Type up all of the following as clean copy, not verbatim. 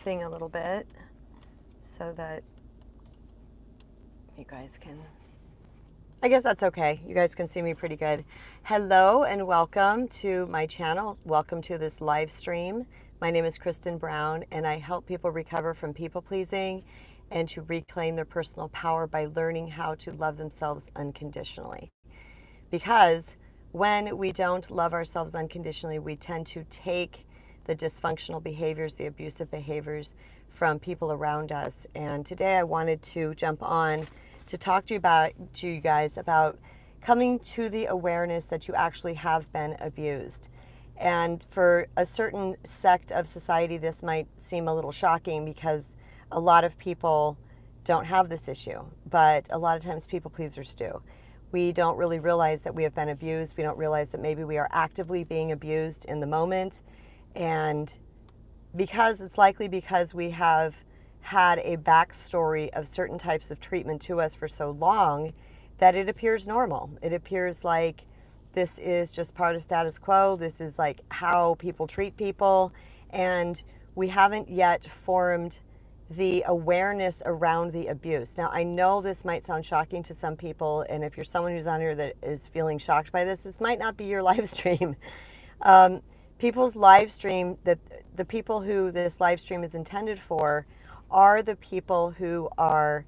thing a little bit so that you guys can, I guess that's okay. You guys can see me pretty good. Hello and welcome to my channel. Welcome to this live stream. My name is Kristen Brown and I help people recover from people pleasing and to reclaim their personal power by learning how to love themselves unconditionally. Because when we don't love ourselves unconditionally, we tend to take the dysfunctional behaviors, the abusive behaviors from people around us. And today I wanted to jump on to talk to you guys about coming to the awareness that you actually have been abused. And for a certain sect of society, this might seem a little shocking because a lot of people don't have this issue, but a lot of times people pleasers do. We don't really realize that we have been abused. We don't realize that maybe we are actively being abused in the moment. And because it's likely because we have had a backstory of certain types of treatment to us for so long that it appears normal. It appears like this is just part of status quo. This is like how people treat people. And we haven't yet formed the awareness around the abuse. Now, I know this might sound shocking to some people, and if you're someone who's on here that is feeling shocked by this might not be your live stream. People's live stream, that the people who this live stream is intended for are the people who are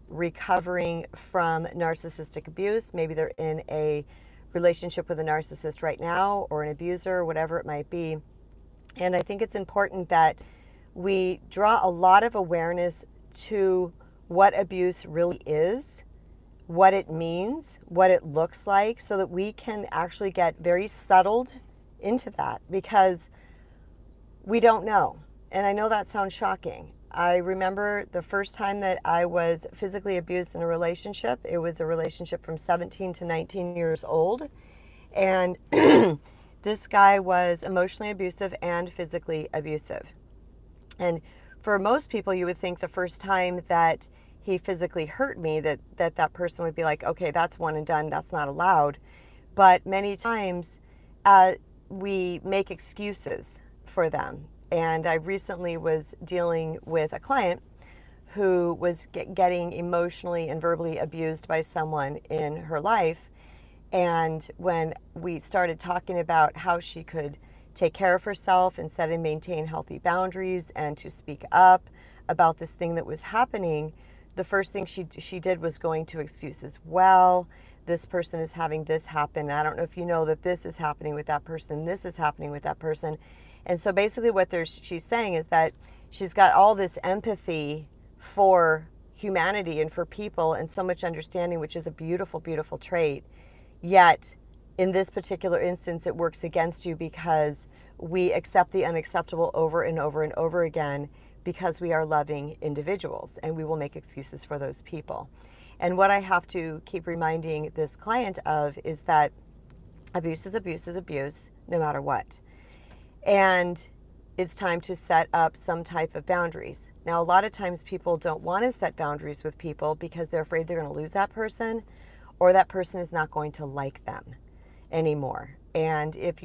recovering from narcissistic abuse. Maybe they're in a relationship with a narcissist right now or an abuser, whatever it might be. And I think it's important that we draw a lot of awareness to what abuse really is, what it means, what it looks like, so that we can actually get very settled into that, because we don't know. And I know that sounds shocking. I remember the first time that I was physically abused in a relationship. It was a relationship from 17 to 19 years old. And this guy was emotionally abusive and physically abusive. And for most people, you would think the first time that he physically hurt me, that person would be like, okay, that's one and done, that's not allowed. But many times we make excuses for them. And I recently was dealing with a client who was getting emotionally and verbally abused by someone in her life. And when we started talking about how she could take care of herself and set and maintain healthy boundaries and to speak up about this thing that was happening, the first thing she did was going to excuses. Well, this person is having this happen. I don't know if you know that this is happening with that person. This is happening with that person. And so basically what she's saying is that she's got all this empathy for humanity and for people and so much understanding, which is a beautiful, beautiful trait. Yet in this particular instance, it works against you because we accept the unacceptable over and over and over again because we are loving individuals, and we will make excuses for those people. And what I have to keep reminding this client of is that abuse is abuse is abuse, no matter what. And it's time to set up some type of boundaries. Now, a lot of times people don't want to set boundaries with people because they're afraid they're going to lose that person, or that person is not going to like them anymore. And if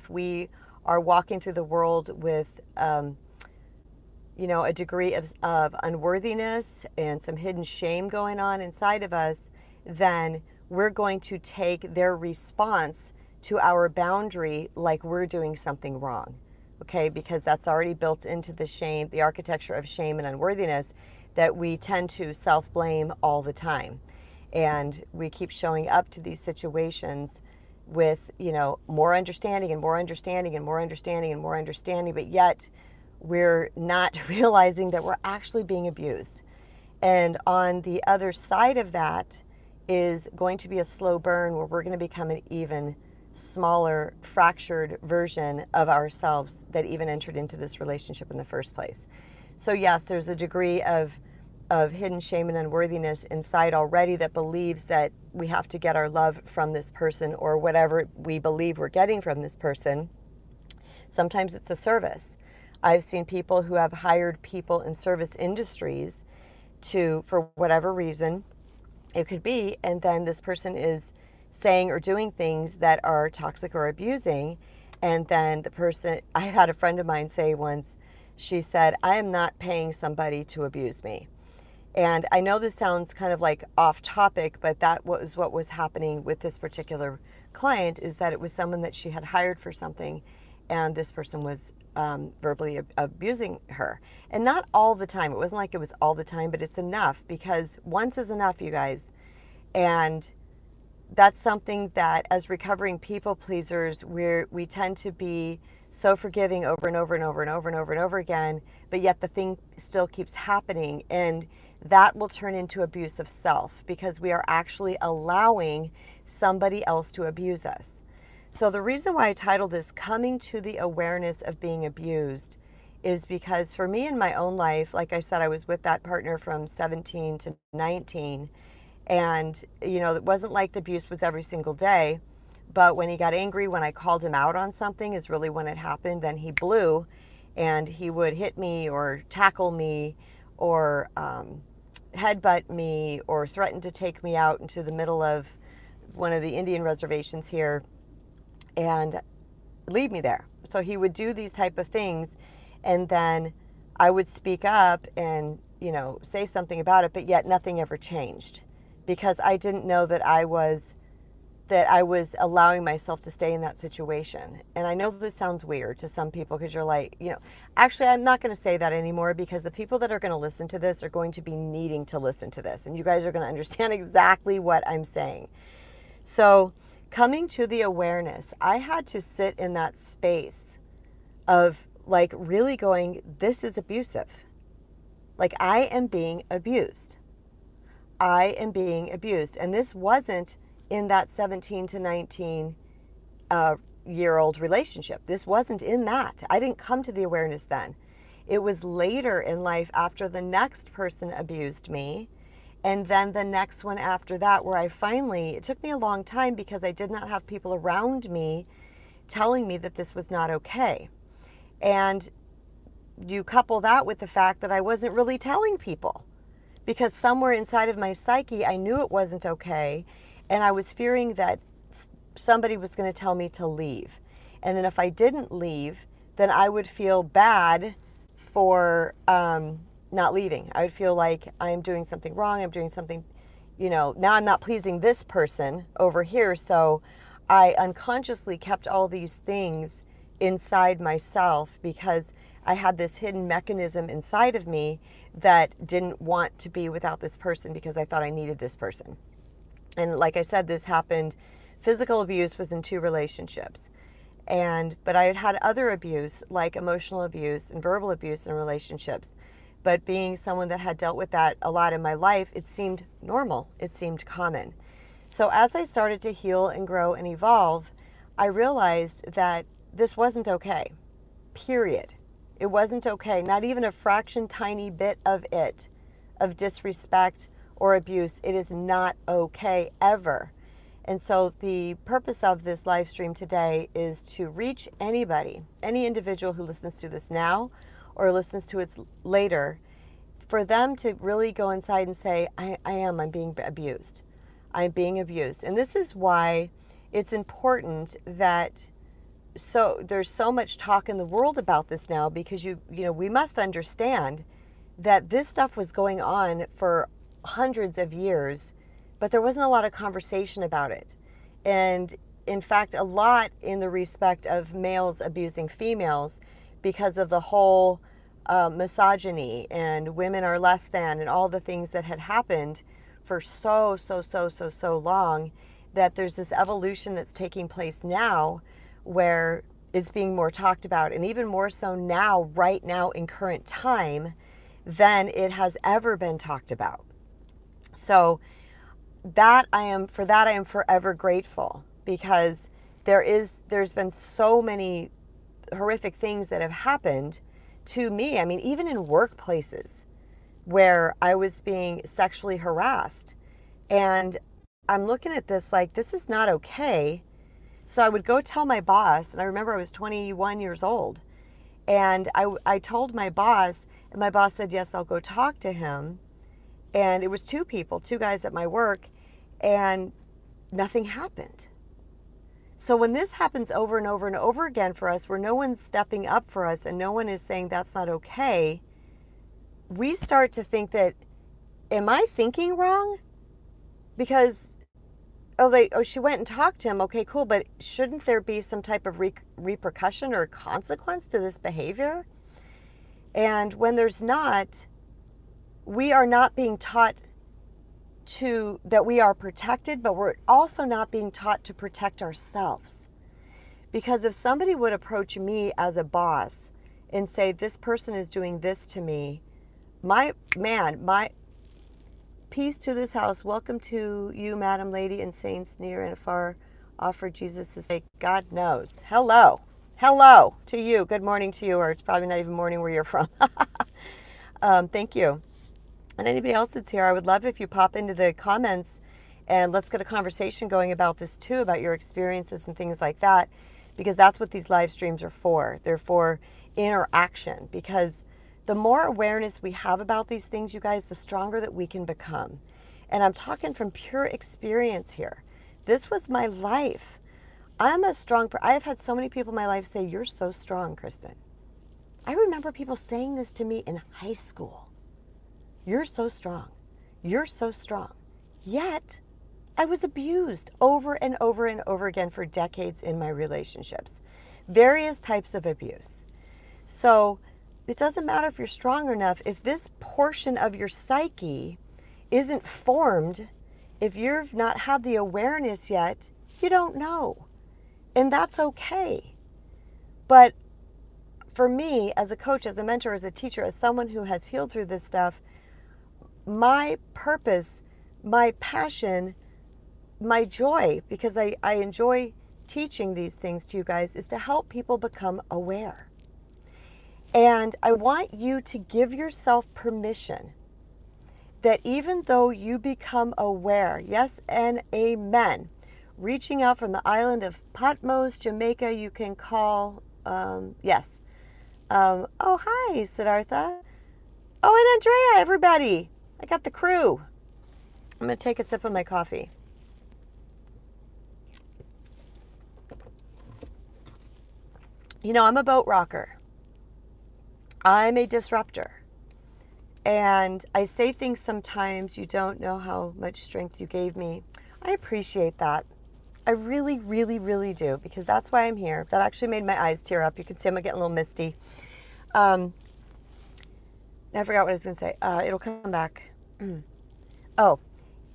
we are walking through the world with a degree of unworthiness and some hidden shame going on inside of us, then we're going to take their response to our boundary like we're doing something wrong, okay? Because that's already built into the shame, the architecture of shame and unworthiness, that we tend to self-blame all the time. And we keep showing up to these situations with, more understanding and more understanding and more understanding and more understanding, but yet we're not realizing that we're actually being abused. And on the other side of that is going to be a slow burn where we're going to become an even smaller, fractured version of ourselves that even entered into this relationship in the first place. So yes, there's a degree of hidden shame and unworthiness inside already that believes that we have to get our love from this person or whatever we believe we're getting from this person. Sometimes it's a service. I've seen people who have hired people in service industries for whatever reason it could be, and then this person is saying or doing things that are toxic or abusing, and then I had a friend of mine say once, she said, I am not paying somebody to abuse me. And I know this sounds kind of like off topic, but that was what was happening with this particular client, is that it was someone that she had hired for something, and this person was verbally abusing her. And not all the time. It wasn't like it was all the time, but it's enough, because once is enough, you guys. And that's something that, as recovering people pleasers, we tend to be so forgiving over and over and over and over and over and over again, but yet the thing still keeps happening. And that will turn into abuse of self, because we are actually allowing somebody else to abuse us. So the reason why I titled this Coming to the Awareness of Being Abused is because for me in my own life, like I said, I was with that partner from 17 to 19. And, it wasn't like the abuse was every single day. But when he got angry, when I called him out on something is really when it happened. Then he blew, and he would hit me or tackle me or headbutt me or threaten to take me out into the middle of one of the Indian reservations here and leave me there. So he would do these type of things, and then I would speak up and, say something about it, but yet nothing ever changed, because I didn't know that I was allowing myself to stay in that situation. And I know this sounds weird to some people, because you're like, actually, I'm not going to say that anymore, because the people that are going to listen to this are going to be needing to listen to this. And you guys are going to understand exactly what I'm saying. So coming to the awareness, I had to sit in that space of like really going, this is abusive. Like, I am being abused. I am being abused. And this wasn't in that 17 to 19 year old relationship. This wasn't in that. I didn't come to the awareness then. It was later in life, after the next person abused me, and then the next one after that, where it took me a long time, because I did not have people around me telling me that this was not okay. And you couple that with the fact that I wasn't really telling people, because somewhere inside of my psyche, I knew it wasn't okay. And I was fearing that somebody was going to tell me to leave. And then if I didn't leave, then I would feel bad for not leaving. I would feel like I'm doing something wrong. I'm doing something, now I'm not pleasing this person over here. So I unconsciously kept all these things inside myself, because I had this hidden mechanism inside of me that didn't want to be without this person, because I thought I needed this person. And like I said, this happened, physical abuse was in 2 relationships. But I had had other abuse, like emotional abuse and verbal abuse in relationships. But being someone that had dealt with that a lot in my life, it seemed normal. It seemed common. So as I started to heal and grow and evolve, I realized that this wasn't okay, period. It wasn't okay, not even a fraction tiny bit of it, of disrespect or abuse. It is not okay ever. And so the purpose of this live stream today is to reach anybody, any individual who listens to this now or listens to it later, for them to really go inside and say, I'm being abused. I'm being abused. And this is why it's important that there's so much talk in the world about this now, because we must understand that this stuff was going on for hundreds of years, but there wasn't a lot of conversation about it. And in fact, a lot in the respect of males abusing females, because of the whole misogyny and women are less than and all the things that had happened for so long, that there's this evolution that's taking place now where it's being more talked about, and even more so now, right now in current time, than it has ever been talked about. So I am forever grateful, because there's been so many horrific things that have happened to me. I mean, even in workplaces where I was being sexually harassed, and I'm looking at this like, this is not okay. So I would go tell my boss, and I remember I was 21 years old, and I told my boss, and my boss said, yes, I'll go talk to him. And it was 2 guys at my work, and nothing happened. So when this happens over and over and over again for us, where no one's stepping up for us and no one is saying that's not okay, we start to think that, am I thinking wrong? Because, she went and talked to him. Okay, cool. But shouldn't there be some type of repercussion or consequence to this behavior? And when there's not, we are not being taught that we are protected, but we're also not being taught to protect ourselves. Because if somebody would approach me as a boss and say, this person is doing this to me, my peace to this house, welcome to you, Madam Lady, and saints near and far, offer Jesus to say, God knows. Hello to you. Good morning to you, or it's probably not even morning where you're from. Thank you. And anybody else that's here, I would love if you pop into the comments and let's get a conversation going about this too, about your experiences and things like that, because that's what these live streams are for. They're for interaction, because the more awareness we have about these things, you guys, the stronger that we can become. And I'm talking from pure experience here. This was my life. I'm a strong I have had so many people in my life say, you're so strong, Kristen. I remember people saying this to me in high school. You're so strong. You're so strong. Yet, I was abused over and over and over again for decades in my relationships. Various types of abuse. So, it doesn't matter if you're strong enough. If this portion of your psyche isn't formed, if you've not had the awareness yet, you don't know. And that's okay. But for me, as a coach, as a mentor, as a teacher, as someone who has healed through this stuff, my purpose, my passion, my joy, because I enjoy teaching these things to you guys, is to help people become aware. And I want you to give yourself permission that even though you become aware, yes and amen, reaching out from the island of Patmos, Jamaica, you can call, yes. Oh, hi, Siddhartha. Oh, and Andrea, everybody. I got the crew. I'm going to take a sip of my coffee. You know, I'm a boat rocker. I'm a disruptor. And I say things sometimes, you don't know how much strength you gave me. I appreciate that. I really, really, really do, because that's why I'm here. That actually made my eyes tear up. You can see I'm getting a little misty. I forgot what I was going to say. It'll come back. Oh,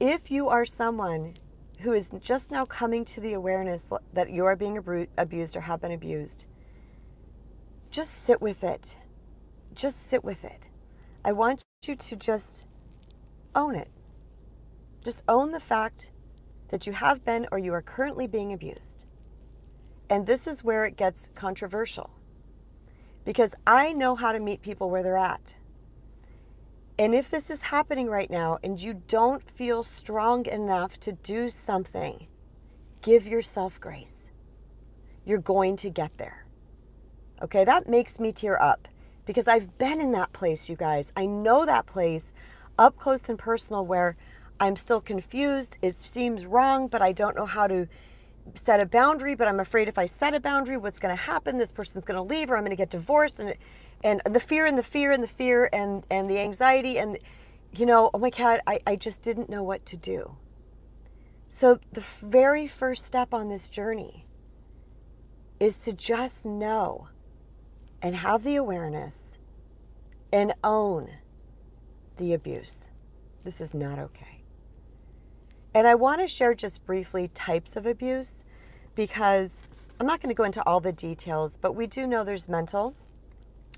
if you are someone who is just now coming to the awareness that you are being abused or have been abused, just sit with it. Just sit with it. I want you to just own it. Just own the fact that you have been or you are currently being abused. And this is where it gets controversial, because I know how to meet people where they're at. And if this is happening right now and you don't feel strong enough to do something, give yourself grace. You're going to get there. Okay, that makes me tear up, because I've been in that place, you guys. I know that place up close and personal, where I'm still confused. It seems wrong, but I don't know how to set a boundary, but I'm afraid if I set a boundary, what's going to happen? This person's going to leave, or I'm going to get divorced, and the fear and the fear and the fear and the anxiety, and, you know, oh my God, I just didn't know what to do. So the very first step on this journey is to just know and have the awareness and own the abuse. This is not okay. And I want to share just briefly types of abuse, because I'm not going to go into all the details, but we do know there's mental.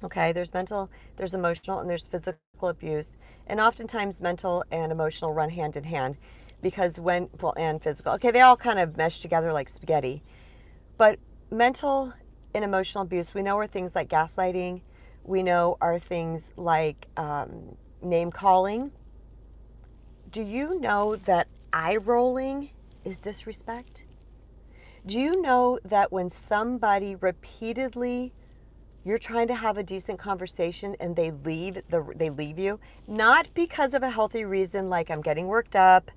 Okay, there's mental, there's emotional, and there's physical abuse. And oftentimes mental and emotional run hand in hand, because and physical. Okay, they all kind of mesh together like spaghetti. But mental and emotional abuse, we know, are things like gaslighting. We know are things like name calling. Do you know that eye rolling is disrespect? Do you know that when somebody repeatedly, you're trying to have a decent conversation and they leave you, not because of a healthy reason, like I'm getting worked up,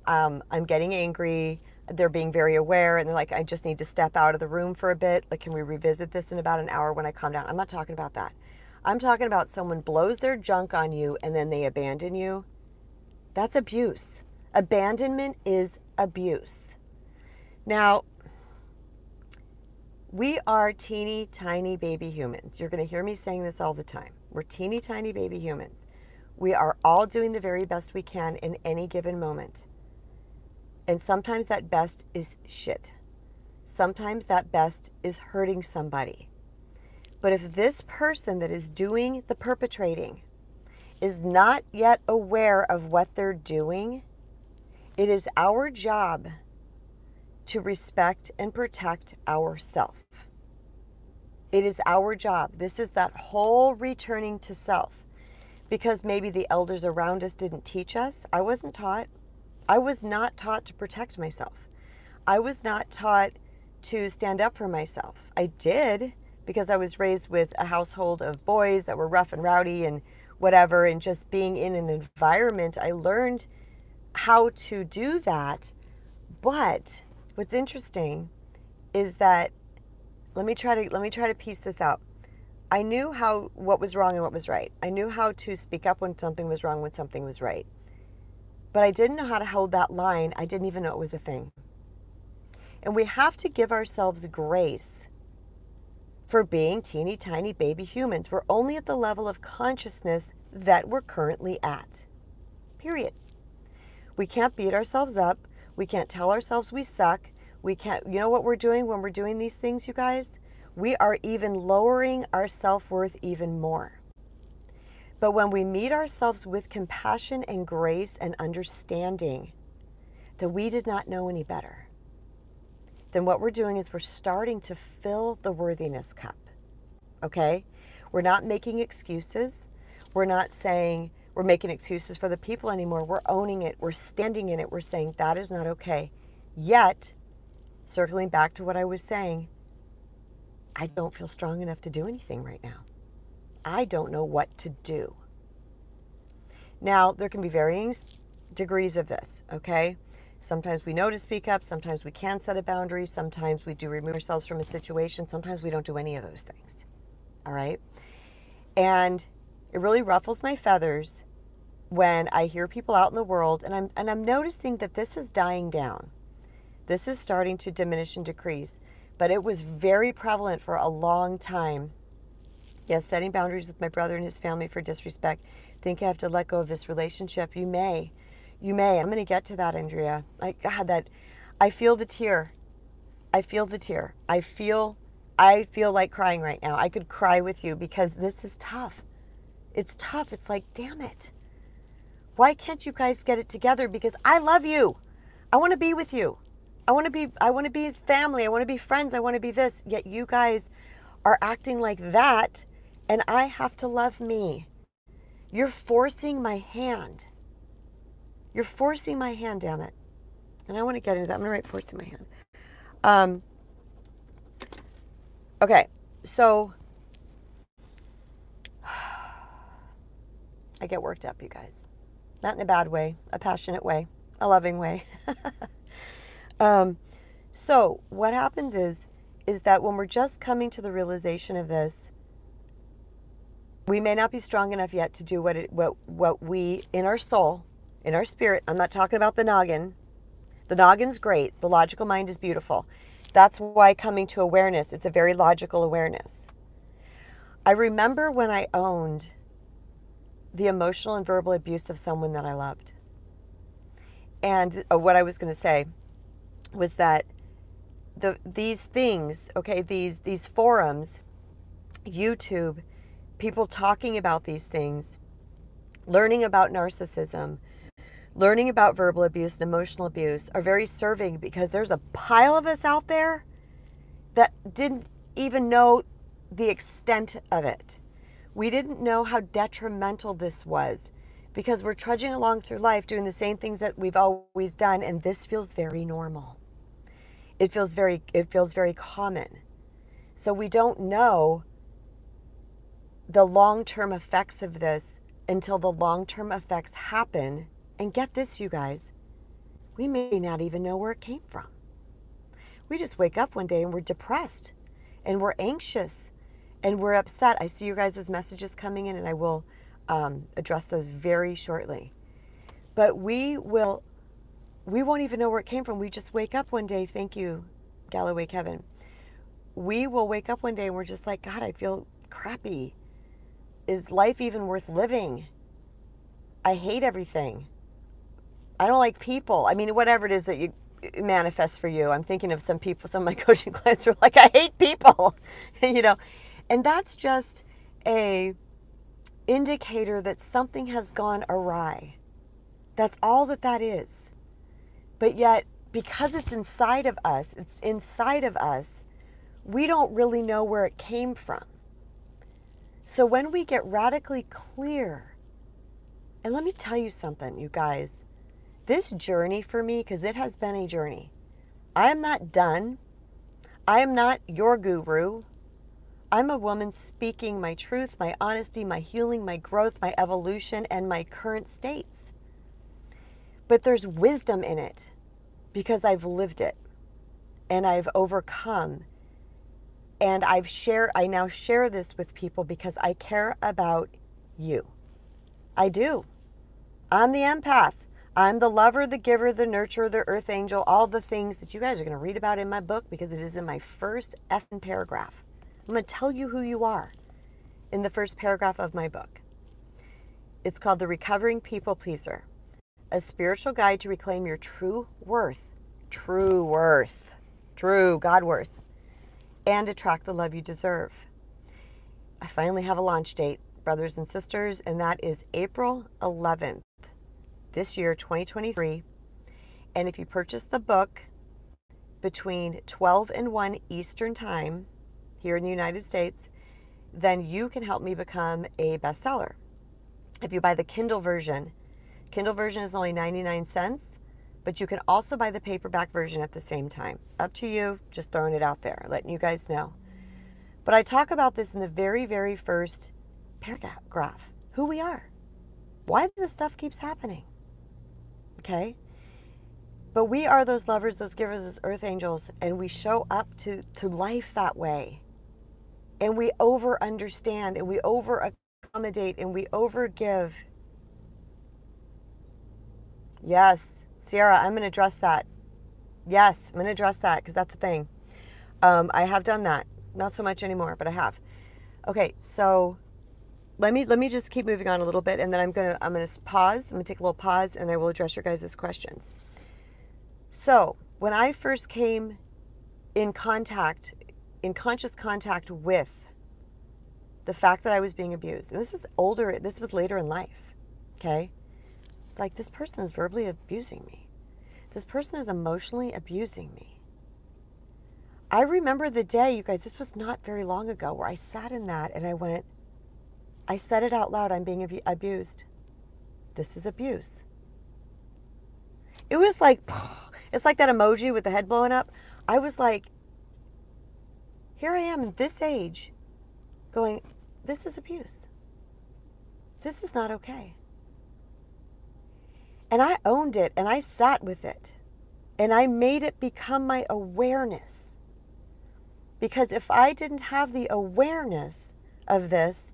I'm getting angry, they're being very aware and they're like, I just need to step out of the room for a bit. Like, can we revisit this in about an hour when I calm down? I'm not talking about that. I'm talking about someone blows their junk on you and then they abandon you. That's abuse. Abandonment is abuse. Now, we are teeny tiny baby humans. You're going to hear me saying this all the time. We're teeny tiny baby humans. We are all doing the very best we can in any given moment. And sometimes that best is shit. Sometimes that best is hurting somebody. But if this person that is doing the perpetrating is not yet aware of what they're doing, it is our job to respect and protect ourself. It is our job. This is that whole returning to self. Because maybe the elders around us didn't teach us. I wasn't taught. I was not taught to protect myself. I was not taught to stand up for myself. I did because I was raised with a household of boys that were rough and rowdy and whatever, and just being in an environment, I learned how to do that. But what's interesting is that let me try to piece this out. I knew what was wrong and what was right. I knew how to speak up when something was wrong, when something was right. But I didn't know how to hold that line. I didn't even know it was a thing. And we have to give ourselves grace for being teeny tiny baby humans. We're only at the level of consciousness that we're currently at. Period. We can't beat ourselves up. We can't tell ourselves we suck. We can't, you know what we're doing when we're doing these things, you guys? We are even lowering our self-worth even more. But when we meet ourselves with compassion and grace and understanding that we did not know any better, then what we're doing is we're starting to fill the worthiness cup. Okay? We're not making excuses. We're not saying we're making excuses for the people anymore. We're owning it. We're standing in it. We're saying that is not okay. Yet, circling back to what I was saying, I don't feel strong enough to do anything right now. I don't know what to do. Now, there can be varying degrees of this, okay? Sometimes we know to speak up. Sometimes we can set a boundary. Sometimes we do remove ourselves from a situation. Sometimes we don't do any of those things, all right? And it really ruffles my feathers when I hear people out in the world, and I'm noticing that this is dying down. This is starting to diminish and decrease. But it was very prevalent for a long time. Yes, setting boundaries with my brother and his family for disrespect. Think I have to let go of this relationship. You may. I'm going to get to that, Andrea. I feel the tear. I feel like crying right now. I could cry with you because this is tough. It's tough. It's like, damn it. Why can't you guys get it together? Because I love you. I want to be with you. I want to be family. I want to be friends. I want to be this. Yet you guys are acting like that, and I have to love me. You're forcing my hand. You're forcing my hand, damn it. And I want to get into that. I'm going to write forcing my hand. Okay, so I get worked up, you guys. Not in a bad way, a passionate way, a loving way. So what happens is that when we're just coming to the realization of this, we may not be strong enough yet to do what we, in our soul, in our spirit, I'm not talking about the noggin. The noggin's great. The logical mind is beautiful. That's why coming to awareness, it's a very logical awareness. I remember when I owned the emotional and verbal abuse of someone that I loved. And what I was going to say was that these things, okay, these forums, YouTube, people talking about these things, learning about narcissism, learning about verbal abuse and emotional abuse are very serving, because there's a pile of us out there that didn't even know the extent of it. We didn't know how detrimental this was, because we're trudging along through life doing the same things that we've always done, and this feels very normal. It feels very common. So we don't know the long-term effects of this until the long-term effects happen. And get this, you guys, we may not even know where it came from. We just wake up one day and we're depressed and we're anxious and we're upset. I see you guys' messages coming in, and I will address those very shortly. But we won't even know where it came from. We just wake up one day. Thank you, Galloway Kevin. We will wake up one day and we're just like, God, I feel crappy. Is life even worth living? I hate everything. I don't like people. I mean, whatever it is that you manifest for you. I'm thinking of some of my coaching clients are like, I hate people, and that's just a indicator that something has gone awry. That's all that is. But yet, because it's inside of us, we don't really know where it came from. So when we get radically clear, and let me tell you something, you guys, this journey for me, because it has been a journey, I am not done. I am not your guru. I'm a woman speaking my truth, my honesty, my healing, my growth, my evolution, and my current states. But there's wisdom in it because I've lived it and I've overcome. And I now share this with people because I care about you. I do. I'm the empath. I'm the lover, the giver, the nurturer, the earth angel, all the things that you guys are going to read about in my book because it is in my first effing paragraph. I'm going to tell you who you are in the first paragraph of my book. It's called The Recovering People Pleaser, a spiritual guide to reclaim your true worth, true God worth, and attract the love you deserve. I finally have a launch date, brothers and sisters, and that is April 11th. This year, 2023, and if you purchase the book between 12 and 1 Eastern Time here in the United States, then you can help me become a bestseller. If you buy the Kindle version is only 99 cents, but you can also buy the paperback version at the same time. Up to you, just throwing it out there, letting you guys know. But I talk about this in the very, very first paragraph, who we are, why this stuff keeps happening. Okay? But we are those lovers, those givers, those earth angels, and we show up to life that way. And we over understand, and we over accommodate, and we over give. Yes, Sierra, I'm going to address that. Yes, I'm going to address that because that's the thing. I have done that. Not so much anymore, but I have. Okay, so let me just keep moving on a little bit, and then I'm gonna pause. I'm gonna take a little pause, and I will address your guys' questions. So when I first came in conscious contact with the fact that I was being abused, and this was later in life. Okay, it's like this person is verbally abusing me. This person is emotionally abusing me. I remember the day, you guys. This was not very long ago, where I sat in that and I said it out loud, I'm being abused. This is abuse. It was like, it's like that emoji with the head blowing up. I was like, here I am at this age going, this is abuse. This is not okay. And I owned it and I sat with it and I made it become my awareness. Because if I didn't have the awareness of this,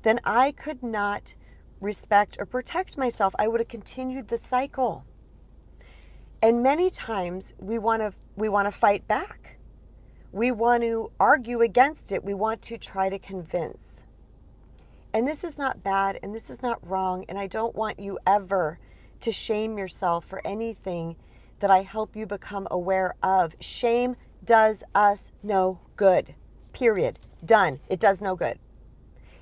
then I could not respect or protect myself. I would have continued the cycle. And many times we want to fight back. We want to argue against it. We want to try to convince. And this is not bad and this is not wrong. And I don't want you ever to shame yourself for anything that I help you become aware of. Shame does us no good. Period. Done. It does no good.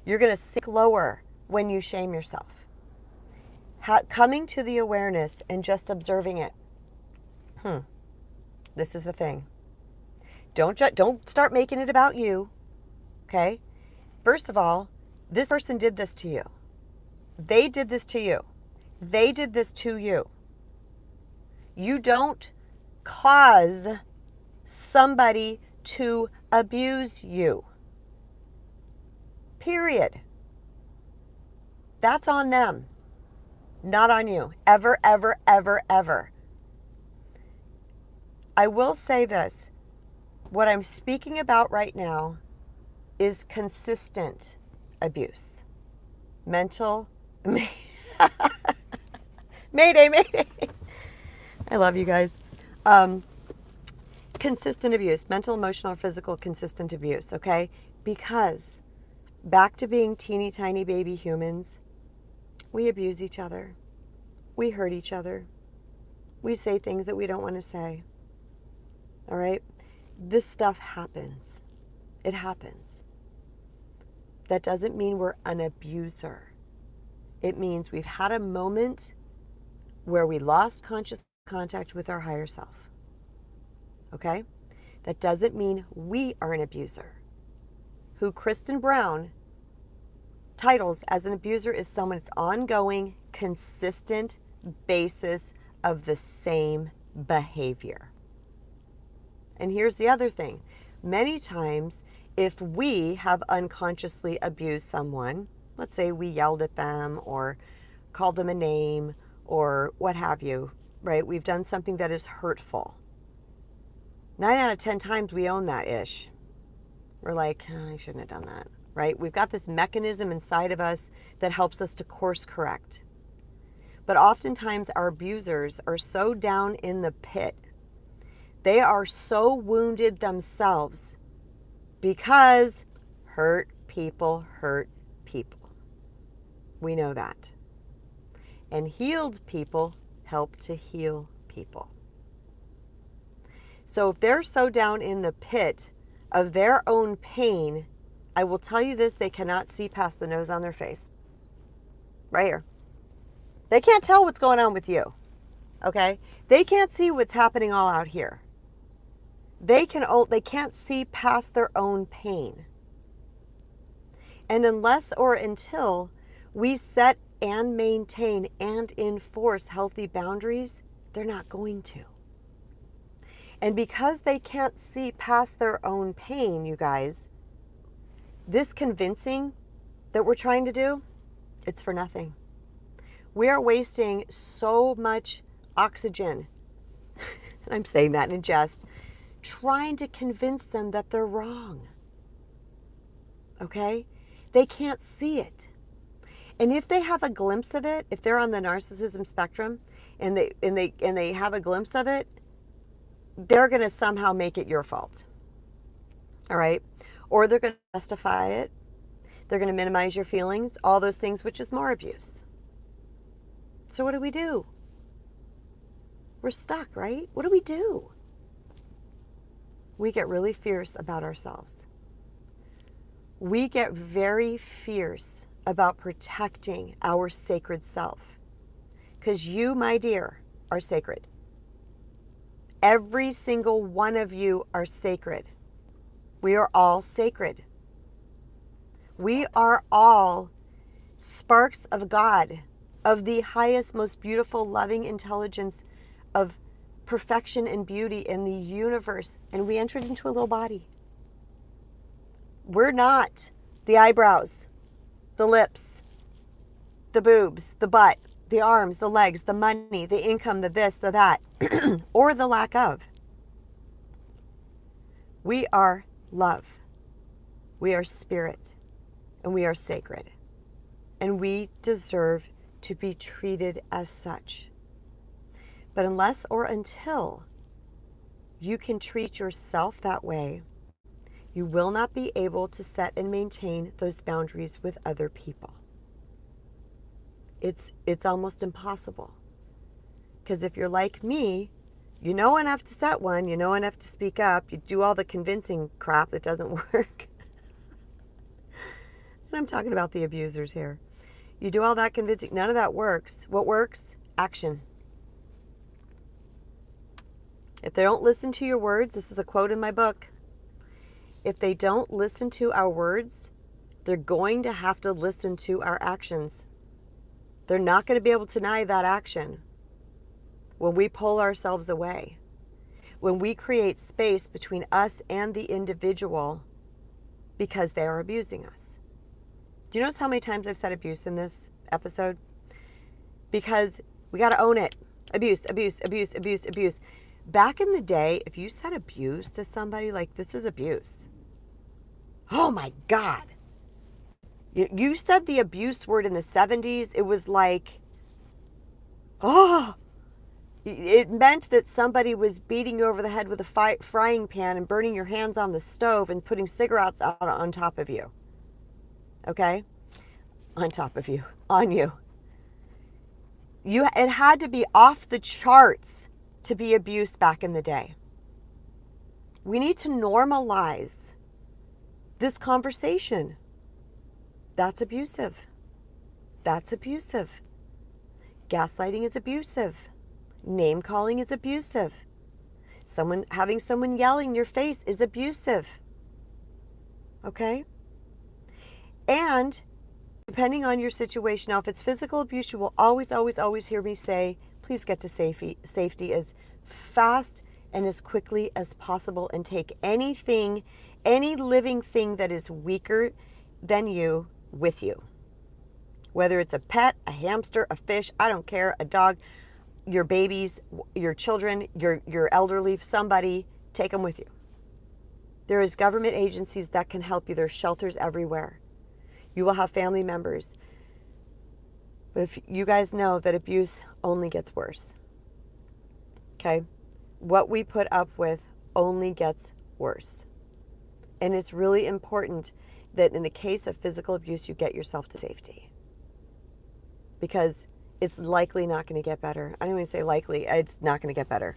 You're going to sink lower when you shame yourself. Coming to the awareness and just observing it. This is the thing. Don't start making it about you. Okay? First of all, this person did this to you. They did this to you. They did this to you. You don't cause somebody to abuse you. Period. That's on them, not on you. Ever, ever, ever, ever. I will say this. What I'm speaking about right now is consistent abuse. Mental, mayday, mayday. I love you guys. Consistent abuse, mental, emotional, or physical consistent abuse, okay? Because back to being teeny tiny baby humans, we abuse each other. We hurt each other. We say things that we don't want to say. All right? This stuff happens. It happens. That doesn't mean we're an abuser. It means we've had a moment where we lost conscious contact with our higher self. Okay? That doesn't mean we are an abuser. Who Kristen Brown titles as an abuser is someone that's ongoing, consistent basis of the same behavior. And here's the other thing. Many times, if we have unconsciously abused someone, let's say we yelled at them or called them a name or what have you, right? We've done something that is hurtful. 9 out of 10 times we own that ish. We're like, oh, I shouldn't have done that, right? We've got this mechanism inside of us that helps us to course correct. But oftentimes our abusers are so down in the pit. They are so wounded themselves because hurt people hurt people. We know that. And healed people help to heal people. So if they're so down in the pit of their own pain, I will tell you this, they cannot see past the nose on their face. Right here. They can't tell what's going on with you. Okay? They can't see what's happening all out here. They can't see past their own pain. And unless or until we set and maintain and enforce healthy boundaries, they're not going to. And because they can't see past their own pain, you guys, this convincing that we're trying to do, it's for nothing. We are wasting so much oxygen, and I'm saying that in jest, trying to convince them that they're wrong. Okay? They can't see it. And if they have a glimpse of it, if they're on the narcissism spectrum and they have a glimpse of it, they're going to somehow make it your fault. All right? Or they're going to justify it. They're going to minimize your feelings, all those things, which is more abuse. So what do? We're stuck, right? What do? We get really fierce about ourselves. We get very fierce about protecting our sacred self. Because you, my dear, are sacred. Every single one of you are sacred. We are all sacred. We are all sparks of God, of the highest, most beautiful, loving intelligence of perfection and beauty in the universe. And we entered into a little body. We're not the eyebrows, the lips, the boobs, the butt, the arms, the legs, the money, the income, the this, the that, or the lack of. We are love. We are spirit. And we are sacred. And we deserve to be treated as such. But unless or until you can treat yourself that way, you will not be able to set and maintain those boundaries with other people. It's almost impossible. Because if you're like me, you know enough to set one, you know enough to speak up, you do all the convincing crap that doesn't work. And I'm talking about the abusers here. You do all that convincing, none of that works. What works? Action. If they don't listen to your words, this is a quote in my book. If they don't listen to our words, they're going to have to listen to our actions. They're not going to be able to deny that action when we pull ourselves away, when we create space between us and the individual because they are abusing us. Do you notice how many times I've said abuse in this episode? Because we got to own it. Abuse, abuse, abuse, abuse, abuse. Back in the day, if you said abuse to somebody, like, this is abuse. Oh my God. You said the abuse word in the 70s, it was like, oh, it meant that somebody was beating you over the head with a frying pan and burning your hands on the stove and putting cigarettes out on top of you. Okay? On top of you. On you. It had to be off the charts to be abuse back in the day. We need to normalize this conversation. That's abusive. That's abusive. Gaslighting is abusive. Name calling is abusive. Having someone yelling in your face is abusive. Okay? And depending on your situation, now if it's physical abuse, you will always, always, always hear me say, please get to safety as fast and as quickly as possible, and take any living thing that is weaker than you with you. Whether it's a pet, a hamster, a fish, I don't care, a dog, your babies, your children, your elderly, somebody, take them with you. There is government agencies that can help you. There's shelters everywhere. You will have family members. But if you guys know that abuse only gets worse. Okay? What we put up with only gets worse. And it's really important that in the case of physical abuse, you get yourself to safety. Because it's likely not going to get better. I don't even say likely, it's not going to get better.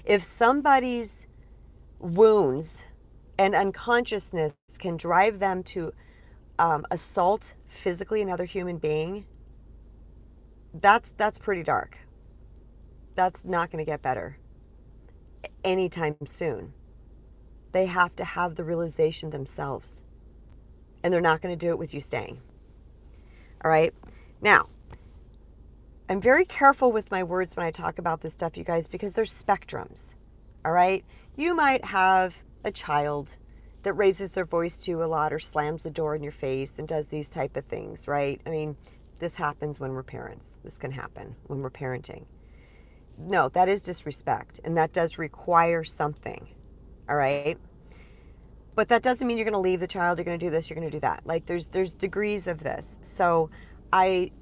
If somebody's wounds and unconsciousness can drive them to assault physically another human being, that's pretty dark. That's not going to get better anytime soon. They have to have the realization themselves. And they're not going to do it with you staying. All right? Now, I'm very careful with my words when I talk about this stuff, you guys, because there's spectrums. All right? You might have a child that raises their voice to you a lot, or slams the door in your face and does these type of things, right? I mean, this happens when we're parents. This can happen when we're parenting. No, that is disrespect, and that does require something. All right? But that doesn't mean you're going to leave the child, you're going to do this, you're going to do that. Like, there's degrees of this. So I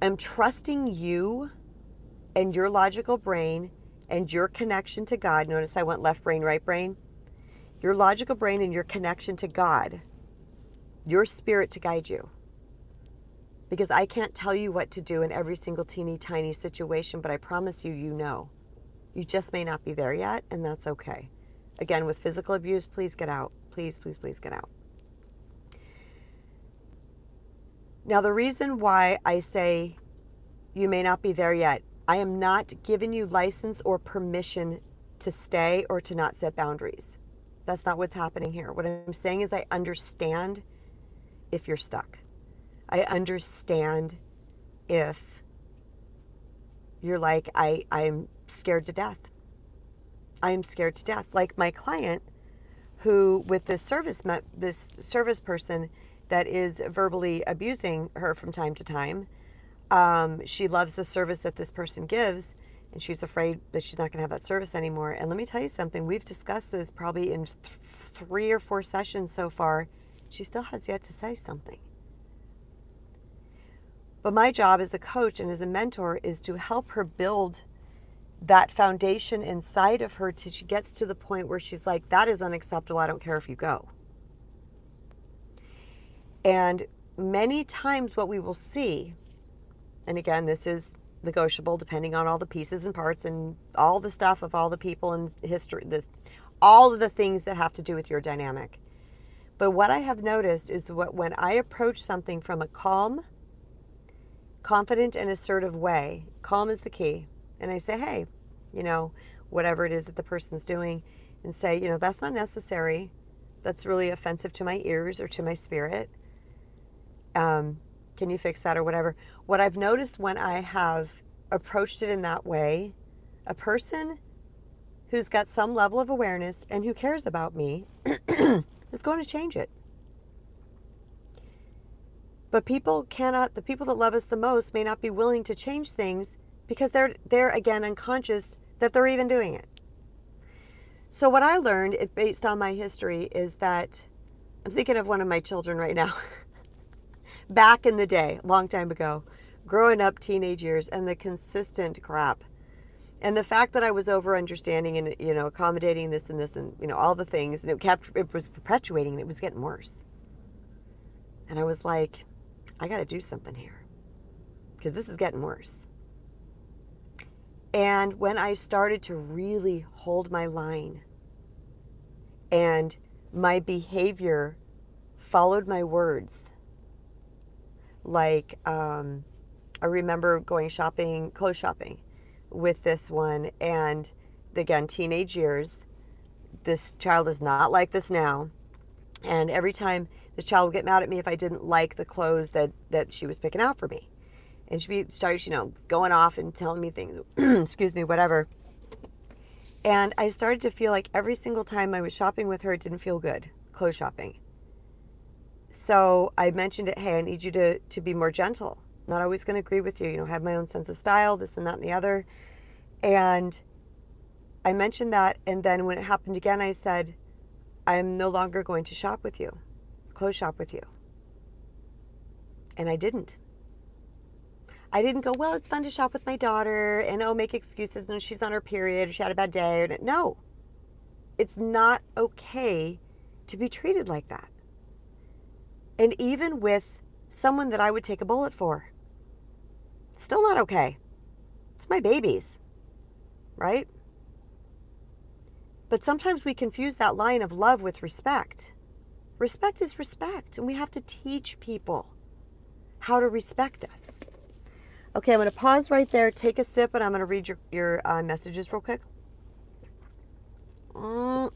am trusting you and your logical brain and your connection to God. Notice I went left brain, right brain. Your logical brain and your connection to God, your spirit to guide you. Because I can't tell you what to do in every single teeny tiny situation, but I promise you, you know. You just may not be there yet, and that's okay. Again, with physical abuse, please get out. Please, please, please get out. Now, the reason why I say you may not be there yet, I am not giving you license or permission to stay or to not set boundaries. That's not what's happening here. What I'm saying is I understand if you're stuck. I understand if you're like, I'm scared to death. I am scared to death. Like my client who, with this service person that is verbally abusing her from time to time, she loves the service that this person gives, and she's afraid that she's not going to have that service anymore. And let me tell you something. We've discussed this probably in 3 or 4 sessions so far. She still has yet to say something. But my job as a coach and as a mentor is to help her build that foundation inside of her till she gets to the point where she's like, that is unacceptable. I don't care if you go. And many times what we will see, and again, this is negotiable depending on all the pieces and parts and all the stuff of all the people and history, all of the things that have to do with your dynamic. But what I have noticed is when I approach something from a calm, confident, and assertive way, calm is the key. And I say, hey, whatever it is that the person's doing, and say, that's not necessary. That's really offensive to my ears or to my spirit. Can you fix that or whatever? What I've noticed when I have approached it in that way, a person who's got some level of awareness and who cares about me is going to change it. But the people that love us the most may not be willing to change things because they're again unconscious that they're even doing it. So what I learned, based on my history, is that I'm thinking of one of my children right now. Back in the day, a long time ago, growing up, teenage years, and the consistent crap. And the fact that I was over understanding and, accommodating this and, all the things, and it was perpetuating and it was getting worse. And I was like, I got to do something here because this is getting worse. And when I started to really hold my line and my behavior followed my words, like I remember going shopping, clothes shopping with this one, and again, teenage years. This child is not like this now. And every time this child would get mad at me if I didn't like the clothes that she was picking out for me. And she started, going off and telling me things, excuse me, whatever. And I started to feel like every single time I was shopping with her, it didn't feel good, clothes shopping. So I mentioned it, hey, I need you to be more gentle. Not always going to agree with you, have my own sense of style, this and that and the other. And I mentioned that, and then when it happened again, I said, I'm no longer going to shop with you, clothes shop with you. And I didn't. I didn't go, well, it's fun to shop with my daughter and make excuses and she's on her period or she had a bad day. No, it's not okay to be treated like that. And even with someone that I would take a bullet for, still not okay. It's my babies, right? But sometimes we confuse that line of love with respect. Respect is respect, and we have to teach people how to respect us. Okay, I'm going to pause right there, take a sip, and I'm going to read your messages real quick. All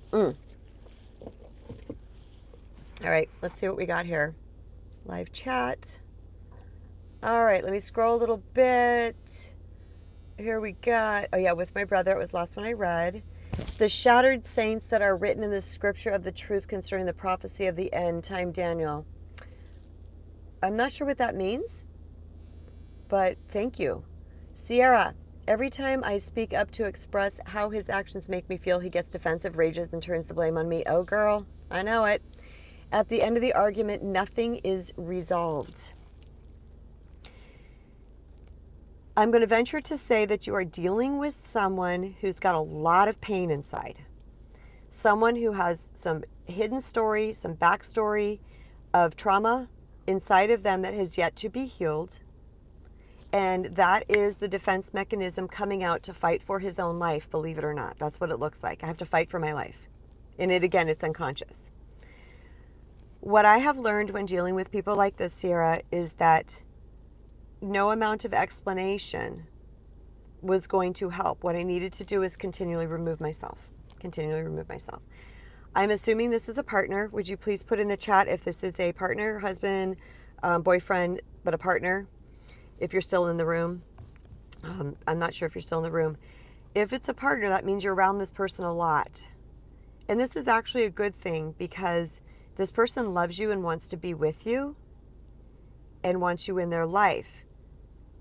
right, let's see what we got here. Live chat. All right, let me scroll a little bit. Here we got, with my brother, it was the last one I read. The shattered saints that are written in the scripture of the truth concerning the prophecy of the end time, Daniel. I'm not sure what that means, but thank you. Sierra, every time I speak up to express how his actions make me feel, he gets defensive, rages, and turns the blame on me. Oh, girl, I know it. At the end of the argument, nothing is resolved. I'm going to venture to say that you are dealing with someone who's got a lot of pain inside. Someone who has some hidden story, some backstory of trauma inside of them that has yet to be healed. And that is the defense mechanism coming out to fight for his own life, believe it or not. That's what it looks like. I have to fight for my life. And it's unconscious. What I have learned when dealing with people like this, Sierra, is that no amount of explanation was going to help. What I needed to do is continually remove myself. I'm assuming this is a partner. Would you please put in the chat if this is a partner, husband, boyfriend, but a partner, if you're still in the room. I'm not sure if you're still in the room. If it's a partner, that means you're around this person a lot. And this is actually a good thing because this person loves you and wants to be with you and wants you in their life.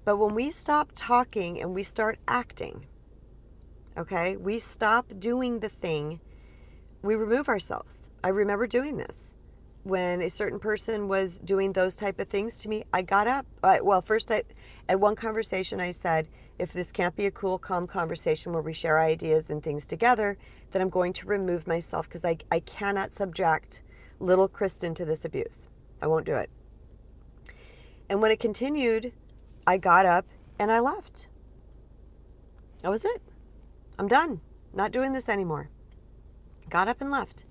But when we stop talking and we start acting, okay, we stop doing the thing, we remove ourselves. I remember doing this. When a certain person was doing those type of things to me, I got up. First, at one conversation, I said, if this can't be a cool, calm conversation where we share ideas and things together, then I'm going to remove myself because I cannot subject little Kristen to this abuse. I won't do it. And when it continued, I got up and I left. That was it. I'm done. Not doing this anymore. Got up and left.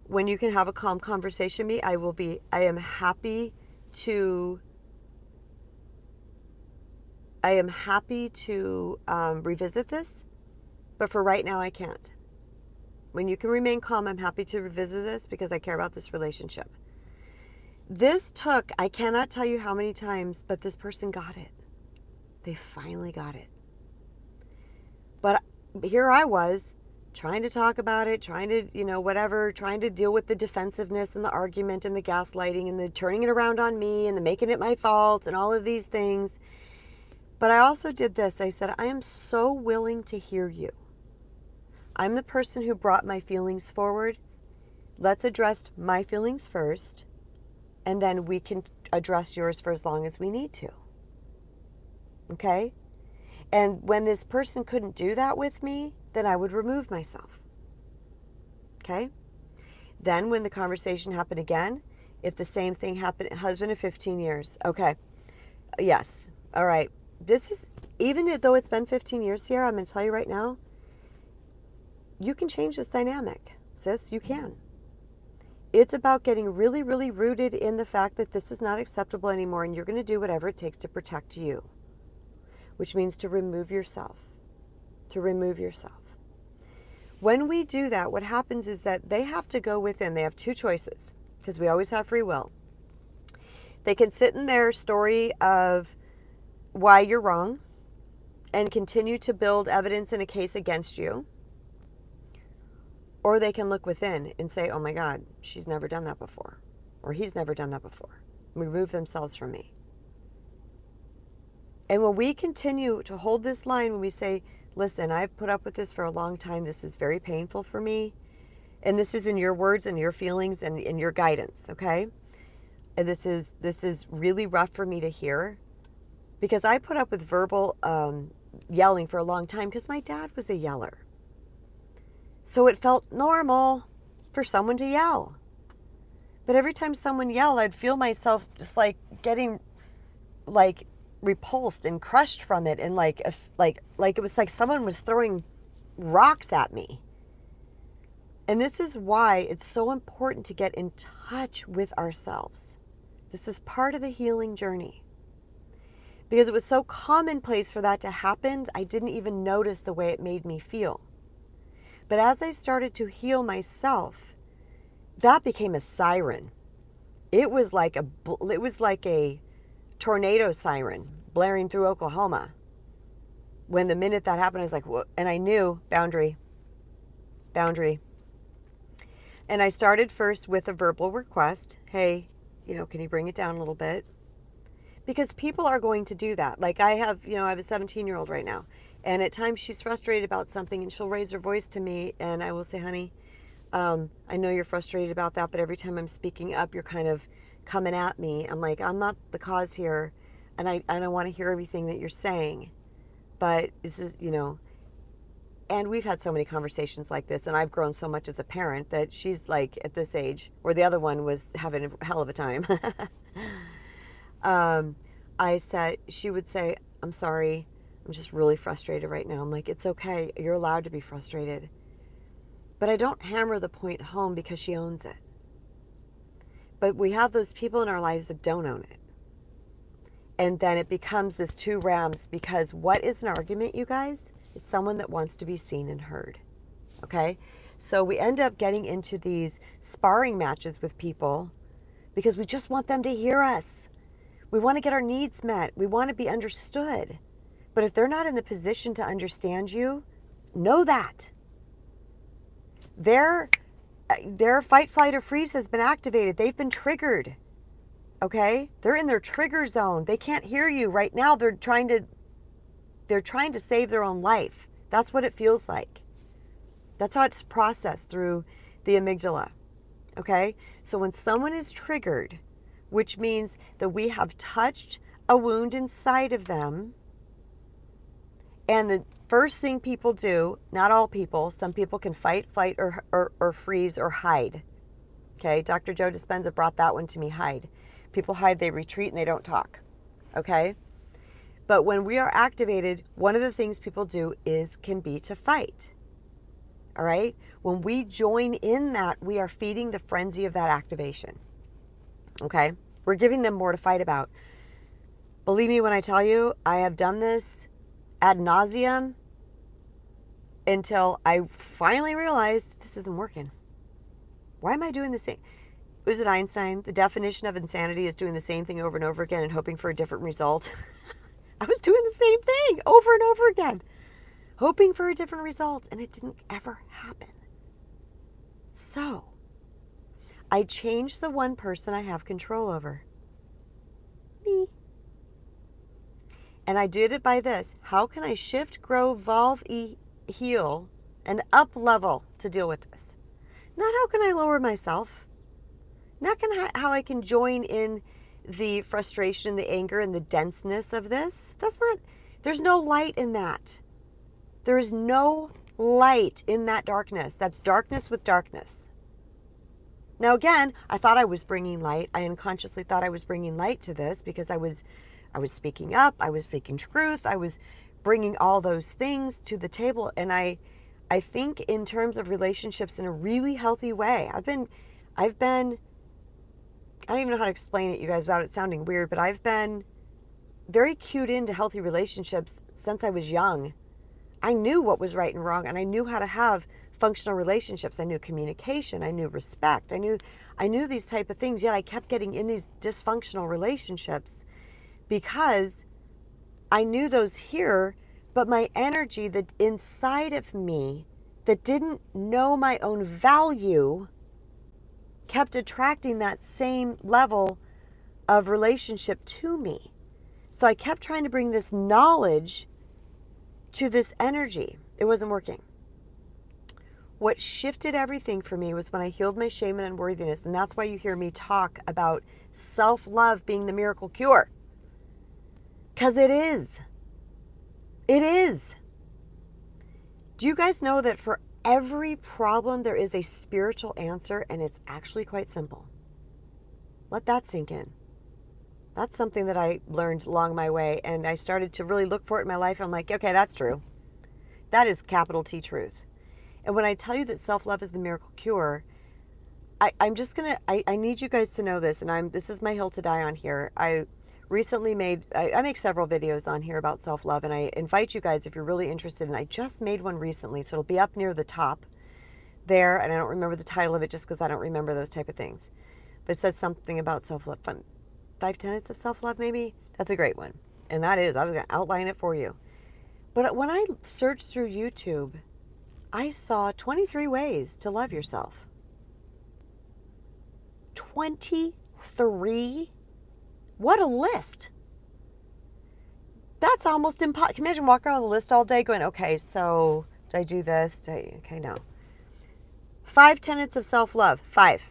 When you can have a calm conversation with me, I am happy to revisit this, but for right now I can't. When you can remain calm, I'm happy to revisit this because I care about this relationship. This took, I cannot tell you how many times, but this person got it. They finally got it. But here I was trying to talk about it, trying to, trying to deal with the defensiveness and the argument and the gaslighting and the turning it around on me and the making it my fault and all of these things. But I also did this. I said, I am so willing to hear you. I'm the person who brought my feelings forward. Let's address my feelings first, and then we can address yours for as long as we need to. Okay? And when this person couldn't do that with me, then I would remove myself. Okay? Then when the conversation happened again, if the same thing happened, husband of 15 years. Okay. Yes. All right. This is, even though it's been 15 years here, I'm going to tell you right now, you can change this dynamic, sis. You can. It's about getting really, really rooted in the fact that this is not acceptable anymore, and you're going to do whatever it takes to protect you, which means to remove yourself. To remove yourself. When we do that, what happens is that they have to go within. They have two choices, because we always have free will. They can sit in their story of why you're wrong and continue to build evidence in a case against you. Or they can look within and say, oh my God, she's never done that before. Or he's never done that before. Remove themselves from me. And when we continue to hold this line, when we say, listen, I've put up with this for a long time. This is very painful for me. And this is in your words and your feelings and in your guidance, okay? And this is really rough for me to hear. Because I put up with verbal yelling for a long time because my dad was a yeller. So it felt normal for someone to yell. But every time someone yelled, I'd feel myself just like getting like repulsed and crushed from it, and like it was like someone was throwing rocks at me. And this is why it's so important to get in touch with ourselves. This is part of the healing journey. Because it was so commonplace for that to happen, I didn't even notice the way it made me feel. But as I started to heal myself, that became a siren. It was like a tornado siren blaring through Oklahoma. When the minute that happened, I was like, whoa, and I knew boundary. And I started first with a verbal request. Hey, can you bring it down a little bit? Because people are going to do that. Like I have a 17-year-old right now. And at times she's frustrated about something and she'll raise her voice to me and I will say, honey, I know you're frustrated about that, but every time I'm speaking up, you're kind of coming at me. I'm like, I'm not the cause here. And I don't want to hear everything that you're saying. But this is, and we've had so many conversations like this, and I've grown so much as a parent that she's like at this age, where the other one was having a hell of a time. She would say, I'm sorry, I'm just really frustrated right now. I'm like, it's okay. You're allowed to be frustrated. But I don't hammer the point home because she owns it. But we have those people in our lives that don't own it. And then it becomes this two rams, because what is an argument, you guys? It's someone that wants to be seen and heard. Okay? So we end up getting into these sparring matches with people because we just want them to hear us. We want to get our needs met. We want to be understood. But if they're not in the position to understand you, know that. Their fight, flight, or freeze has been activated. They've been triggered. Okay? They're in their trigger zone. They can't hear you right now. They're trying to save their own life. That's what it feels like. That's how it's processed through the amygdala. Okay? So when someone is triggered, which means that we have touched a wound inside of them, and the first thing people do, not all people, some people can fight, flight, or freeze, or hide. Okay? Dr. Joe Dispenza brought that one to me, hide. People hide, they retreat, and they don't talk. Okay? But when we are activated, one of the things people do can be to fight. All right? When we join in that, we are feeding the frenzy of that activation. Okay? We're giving them more to fight about. Believe me when I tell you, I have done this ad nauseum until I finally realized this isn't working. Why am I doing the same? Was it Einstein? The definition of insanity is doing the same thing over and over again and hoping for a different result. I was doing the same thing over and over again, hoping for a different result, and it didn't ever happen. So, I changed the one person I have control over. Me. And I did it by this. How can I shift, grow, evolve, heal an up level to deal with this. Not how can I lower myself. Not how I can join in the frustration, the anger, and the denseness of this. There's no light in that. There is no light in that darkness. That's darkness with darkness. Now again, I thought I was bringing light. I unconsciously thought I was bringing light to this because I was speaking up. I was speaking truth. I was bringing all those things to the table. And I think in terms of relationships in a really healthy way. I've been, I don't even know how to explain it, you guys, without it sounding weird, but I've been very cued into healthy relationships since I was young. I knew what was right and wrong, and I knew how to have functional relationships. I knew communication. I knew respect. I knew these type of things, yet I kept getting in these dysfunctional relationships because I knew those here, but my energy that inside of me that didn't know my own value kept attracting that same level of relationship to me. So I kept trying to bring this knowledge to this energy. It wasn't working. What shifted everything for me was when I healed my shame and unworthiness. And that's why you hear me talk about self-love being the miracle cure. Because it is. It is. Do you guys know that for every problem there is a spiritual answer, and it's actually quite simple? Let that sink in. That's something that I learned along my way, and I started to really look for it in my life. I'm like, okay, that's true. That is capital T truth. And when I tell you that self-love is the miracle cure, I need you guys to know this, and this is my hill to die on here. I recently I make several videos on here about self-love, and I invite you guys if you're really interested, and I just made one recently, so it'll be up near the top there, and I don't remember the title of it just because I don't remember those type of things. But it says something about self-love. 5 tenets of self-love, maybe? That's a great one. And that is, I was going to outline it for you. But when I searched through YouTube, I saw 23 ways to love yourself. 23? What a list. That's almost impossible. Can you imagine walking around the list all day going, okay, so did I do this? Okay, no. 5 tenets of self-love. 5.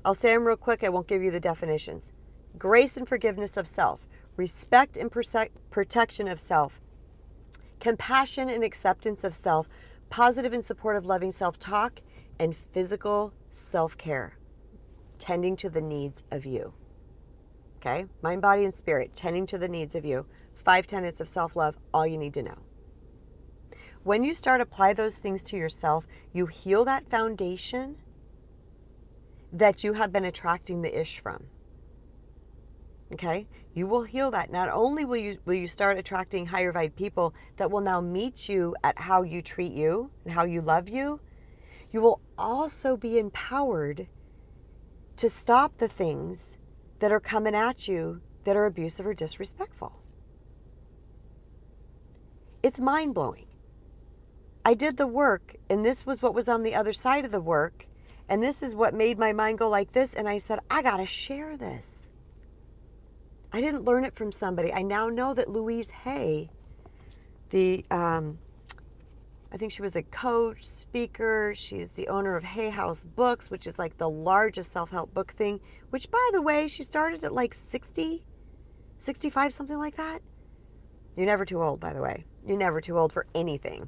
I'll say them real quick. I won't give you the definitions. Grace and forgiveness of self. Respect and protection of self. Compassion and acceptance of self. Positive and supportive loving self-talk. And physical self-care. Tending to the needs of you. Okay? Mind, body, and spirit. Tending to the needs of you. 5 tenets of self-love. All you need to know. When you start apply those things to yourself, you heal that foundation that you have been attracting the ish from. Okay? You will heal that. Not only will you start attracting higher vibe people that will now meet you at how you treat you and how you love you, you will also be empowered to stop the things that are coming at you that are abusive or disrespectful. It's mind-blowing. I did the work, and this was what was on the other side of the work, and this is what made my mind go like this, and I said, I gotta share this. I didn't learn it from somebody. I now know that Louise Hay, I think she was a coach, speaker. She's the owner of Hay House Books, which is like the largest self-help book thing, which, by the way, she started at like 60, 65, something like that. You're never too old, by the way. You're never too old for anything.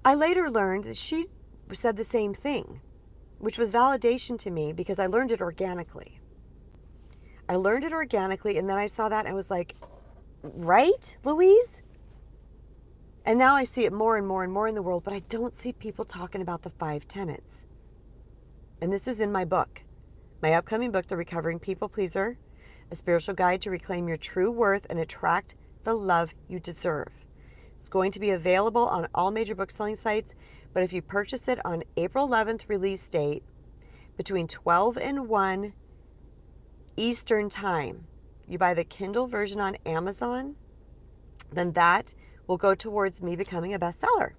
I later learned that she said the same thing, which was validation to me because I learned it organically. I learned it organically, and then I saw that and I was like, right, Louise? And now I see it more and more and more in the world, but I don't see people talking about the 5 tenets. And this is in my book, my upcoming book, The Recovering People Pleaser, a spiritual guide to reclaim your true worth and attract the love you deserve. It's going to be available on all major book-selling sites, but if you purchase it on April 11th release date, between 12 and 1 Eastern Time, you buy the Kindle version on Amazon, then that will go towards me becoming a bestseller.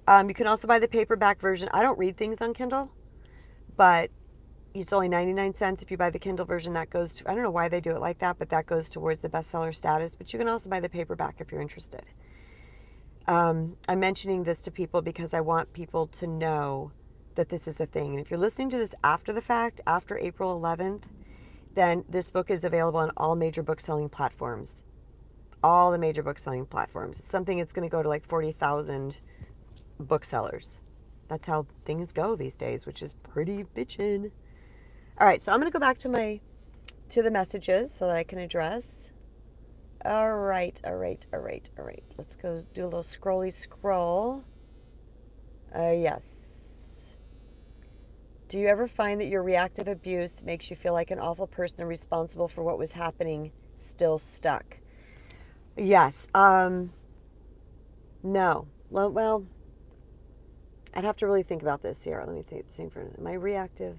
You can also buy the paperback version. I don't read things on Kindle, but it's only 99 cents if you buy the Kindle version. That goes to, I don't know why they do it like that, but that goes towards the bestseller status. But you can also buy the paperback if you're interested. I'm mentioning this to people because I want people to know that this is a thing. And if you're listening to this after the fact, after April 11th, then this book is available on all major book selling platforms. All the major book selling platforms. It's something that's going to go to like 40,000 booksellers. That's how things go these days, which is pretty bitchin'. All right, so I'm going to go back to the messages so that I can address. All right. Let's go do a little scrolly scroll. Yes. Do you ever find that your reactive abuse makes you feel like an awful person and responsible for what was happening, still stuck? Yes. No. Well, I'd have to really think about this here. Let me think for a minute. Am I reactive?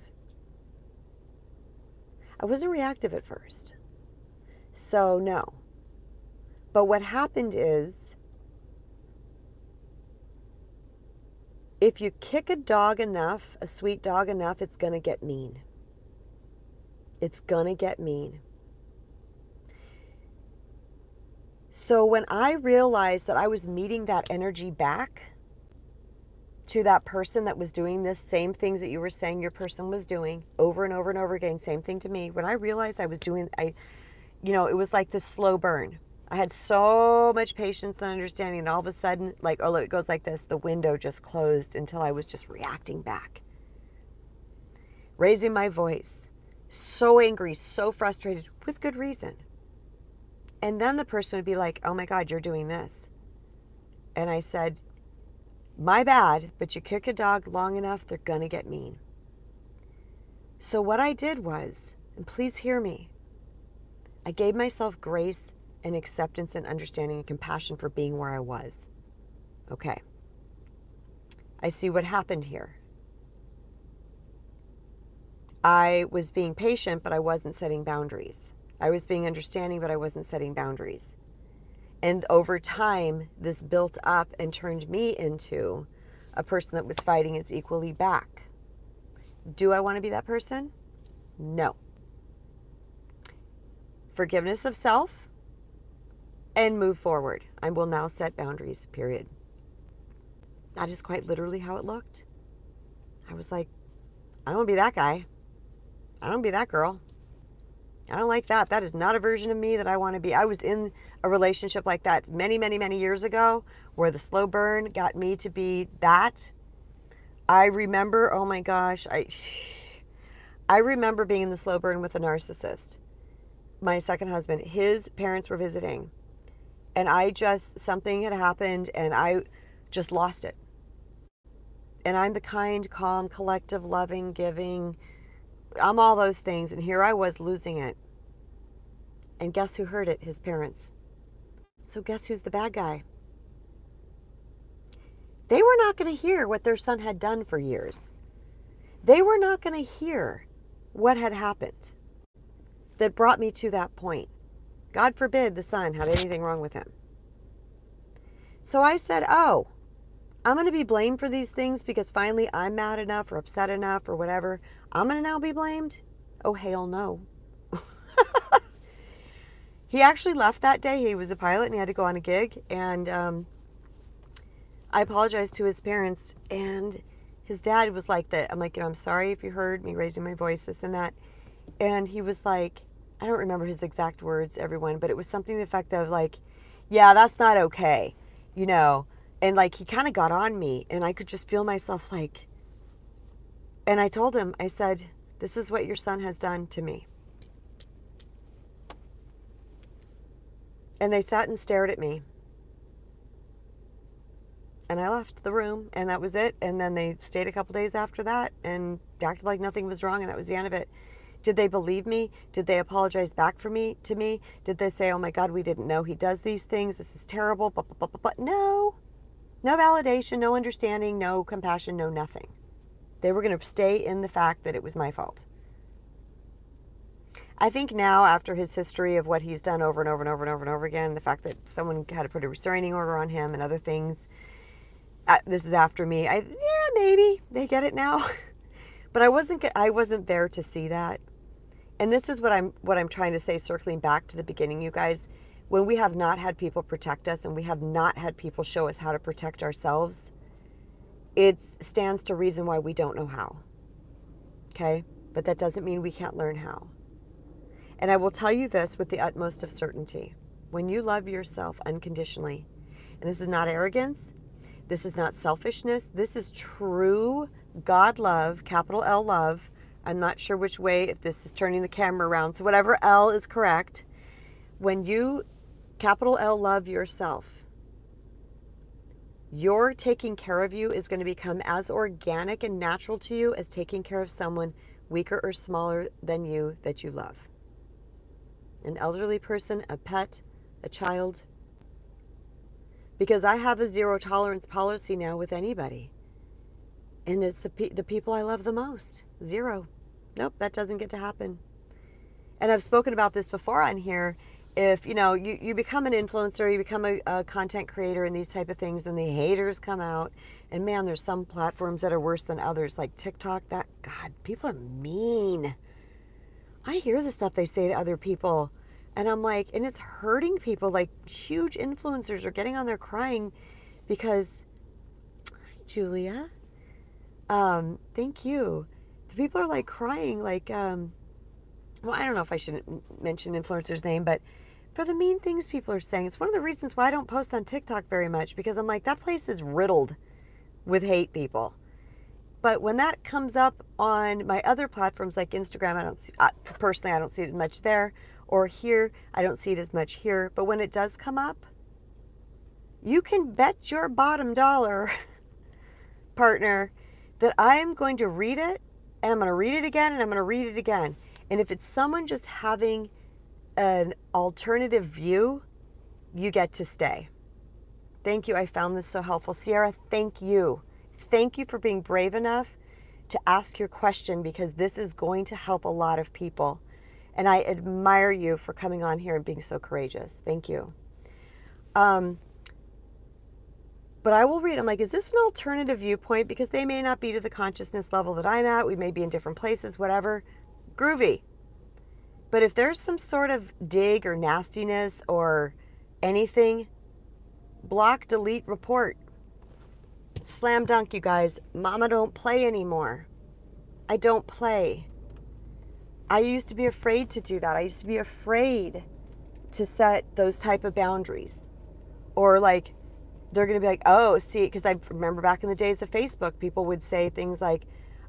I wasn't reactive at first. So, no. But what happened is, if you kick a dog enough, a sweet dog enough, it's going to get mean. It's going to get mean. So when I realized that I was meeting that energy back to that person that was doing this same things that you were saying your person was doing over and over and over again, same thing to me. When I realized I was doing, it was like this slow burn. I had so much patience and understanding, and all of a sudden, like, oh, look, it goes like this. The window just closed until I was just reacting back. Raising my voice. So angry, so frustrated, with good reason. And then the person would be like, oh my God, you're doing this. And I said, my bad, but you kick a dog long enough, they're going to get mean. So what I did was, and please hear me, I gave myself grace and acceptance and understanding and compassion for being where I was. Okay. I see what happened here. I was being patient, but I wasn't setting boundaries. I was being understanding, but I wasn't setting boundaries. And over time, this built up and turned me into a person that was fighting as equally back. Do I want to be that person? No. Forgiveness of self and move forward. I will now set boundaries, period. That is quite literally how it looked. I was like, I don't want to be that guy. I don't want to be that girl. I don't like that. That is not a version of me that I want to be. I was in a relationship like that many, many, many years ago where the slow burn got me to be that. I remember, oh my gosh, I remember being in the slow burn with a narcissist. My second husband, his parents were visiting, and something had happened and I just lost it. And I'm the kind, calm, collective, loving, giving, I'm all those things. And here I was losing it. And guess who heard it? His parents. So guess who's the bad guy? They were not going to hear what their son had done for years. They were not going to hear what had happened that brought me to that point. God forbid the son had anything wrong with him. So I said, oh, I'm going to be blamed for these things because finally I'm mad enough or upset enough or whatever. I'm going to now be blamed? Oh, hell no. He actually left that day. He was a pilot and he had to go on a gig. And I apologized to his parents. And his dad was like that. I'm like, I'm sorry if you heard me raising my voice, this and that. And he was like, I don't remember his exact words, everyone, but it was something to the effect of like, yeah, that's not okay, And like, he kind of got on me and I could just feel myself like, and I told him, I said, this is what your son has done to me. And they sat and stared at me. And I left the room and that was it. And then they stayed a couple days after that and acted like nothing was wrong and that was the end of it. Did they believe me? Did they apologize back to me? Did they say, oh my God, we didn't know he does these things. This is terrible. Blah, blah, blah, blah, blah. No. No validation, no understanding, no compassion, no nothing. They were going to stay in the fact that it was my fault. I think now, after his history of what he's done over and over and over and over and over again, the fact that someone had to put a restraining order on him and other things, this is after me. Maybe they get it now. But I wasn't there to see that. And this is what I'm trying to say, circling back to the beginning, you guys. when we have not had people protect us and we have not had people show us how to protect ourselves, it stands to reason why we don't know how. Okay? But that doesn't mean we can't learn how. And I will tell you this with the utmost of certainty. When you love yourself unconditionally, and this is not arrogance, this is not selfishness, this is true God love, capital L love. I'm not sure which way, if this is turning the camera around, so whatever L is correct. When you capital L love yourself, your taking care of you is going to become as organic and natural to you as taking care of someone weaker or smaller than you that you love. An elderly person, a pet, a child. Because I have a zero tolerance policy now with anybody. And it's the people I love the most. Zero. Nope, that doesn't get to happen. And I've spoken about this before on here. If, you become an influencer, you become a content creator and these type of things, and the haters come out. And man, there's some platforms that are worse than others, like TikTok. God, people are mean. I hear the stuff they say to other people, and I'm like, and it's hurting people. Like, huge influencers are getting on there crying because, hi, Julia. Thank you. The people are like crying, like, well, I don't know if I shouldn't mention influencer's name, but for the mean things people are saying. It's one of the reasons why I don't post on TikTok very much, because I'm like, that place is riddled with hate people. But when that comes up on my other platforms like Instagram, personally, I don't see it much there. Or here, I don't see it as much here. But when it does come up, you can bet your bottom dollar, partner, that I am going to read it, and I'm going to read it again, and I'm going to read it again. And if it's someone just having an alternative view, you get to stay. Thank you. I found this so helpful. Sierra, thank you. Thank you for being brave enough to ask your question, because this is going to help a lot of people. And I admire you for coming on here and being so courageous. Thank you. But I will read. I'm like, is this an alternative viewpoint? Because they may not be to the consciousness level that I'm at. We may be in different places, whatever. Groovy. But if there's some sort of dig or nastiness or anything, block, delete, report. Slam dunk, you guys. Mama don't play anymore. I don't play. I used to be afraid to do that. I used to be afraid to set those type of boundaries. Or like, they're going to be like, oh, see, because I remember back in the days of Facebook, people would say things like,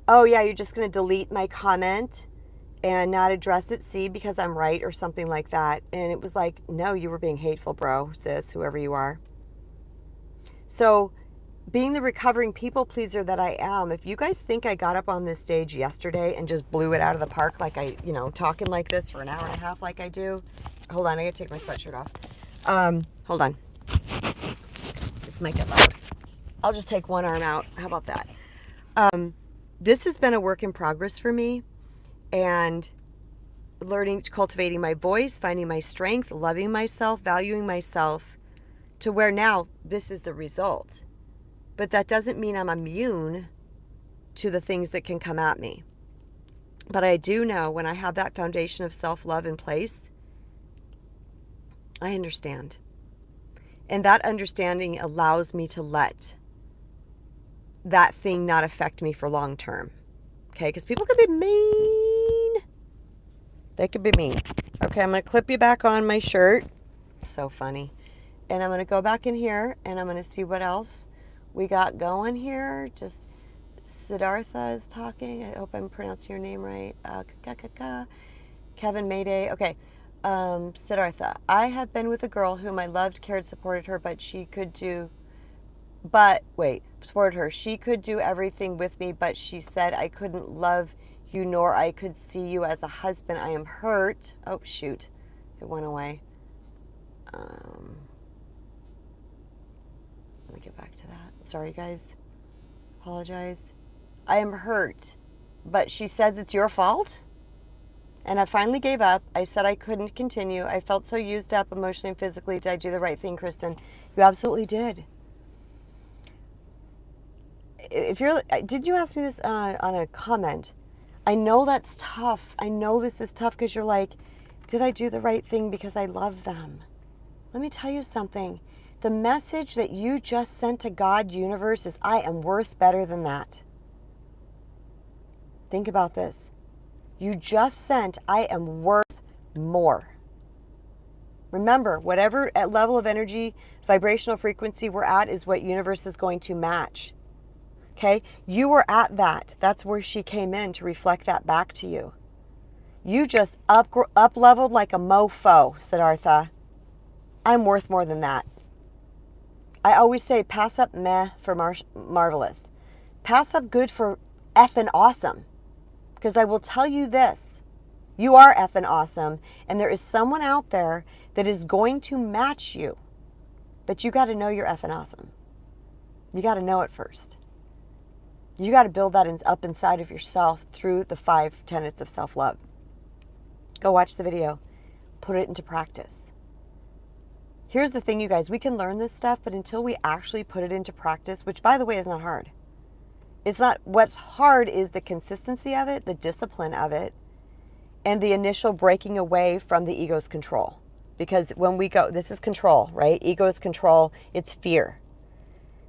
oh yeah, you're just going to delete my comment and not address it, see, because I'm right, or something like that. And it was like, no, you were being hateful, bro, sis, whoever you are. So being the recovering people pleaser that I am, if you guys think I got up on this stage yesterday and just blew it out of the park, like I, talking like this for an hour and a half like I do. Hold on, I gotta take my sweatshirt off. Hold on. This might get loud. I'll just take one arm out. How about that? This has been a work in progress for me, and learning, cultivating my voice, finding my strength, loving myself, valuing myself, to where now this is the result. But that doesn't mean I'm immune to the things that can come at me. But I do know when I have that foundation of self-love in place, I understand. And that understanding allows me to let that thing not affect me for long term. Okay, because people can be mean. They could be mean. Okay, I'm going to clip you back on my shirt. So funny. And I'm going to go back in here and I'm going to see what else we got going here. Just Siddhartha is talking. I hope I'm pronouncing your name right. Kevin Mayday. Okay. Siddhartha. I have been with a girl whom I loved, cared, supported her, She could do everything with me, but she said I couldn't love you nor I could see you as a husband. I am hurt. Oh, shoot. It went away. Let me get back to that. Sorry, guys. Apologize. I am hurt, but she says it's your fault. And I finally gave up. I said I couldn't continue. I felt so used up emotionally and physically. Did I do the right thing, Kristen? You absolutely did. Did you ask me this on a comment? I know that's tough. I know this is tough because you're like, did I do the right thing because I love them? Let me tell you something. The message that you just sent to God, universe, is I am worth better than that. Think about this. You just sent, I am worth more. Remember, whatever level of energy, vibrational frequency we're at is what universe is going to match. Okay? You were at that. That's where she came in to reflect that back to you. You just up-leveled like a mofo, Siddhartha. I'm worth more than that. I always say pass up meh for marvelous. Pass up good for effing awesome. Because I will tell you this. You are effing awesome. And there is someone out there that is going to match you. But you got to know you're effing awesome. You got to know it first. You got to build that up inside of yourself through the 5 tenets of self-love. Go watch the video. Put it into practice. Here's the thing, you guys. We can learn this stuff, but until we actually put it into practice, which, by the way, is not hard. It's not. What's hard is the consistency of it, the discipline of it, and the initial breaking away from the ego's control. Because when we go, this is control, right? Ego is control. It's fear.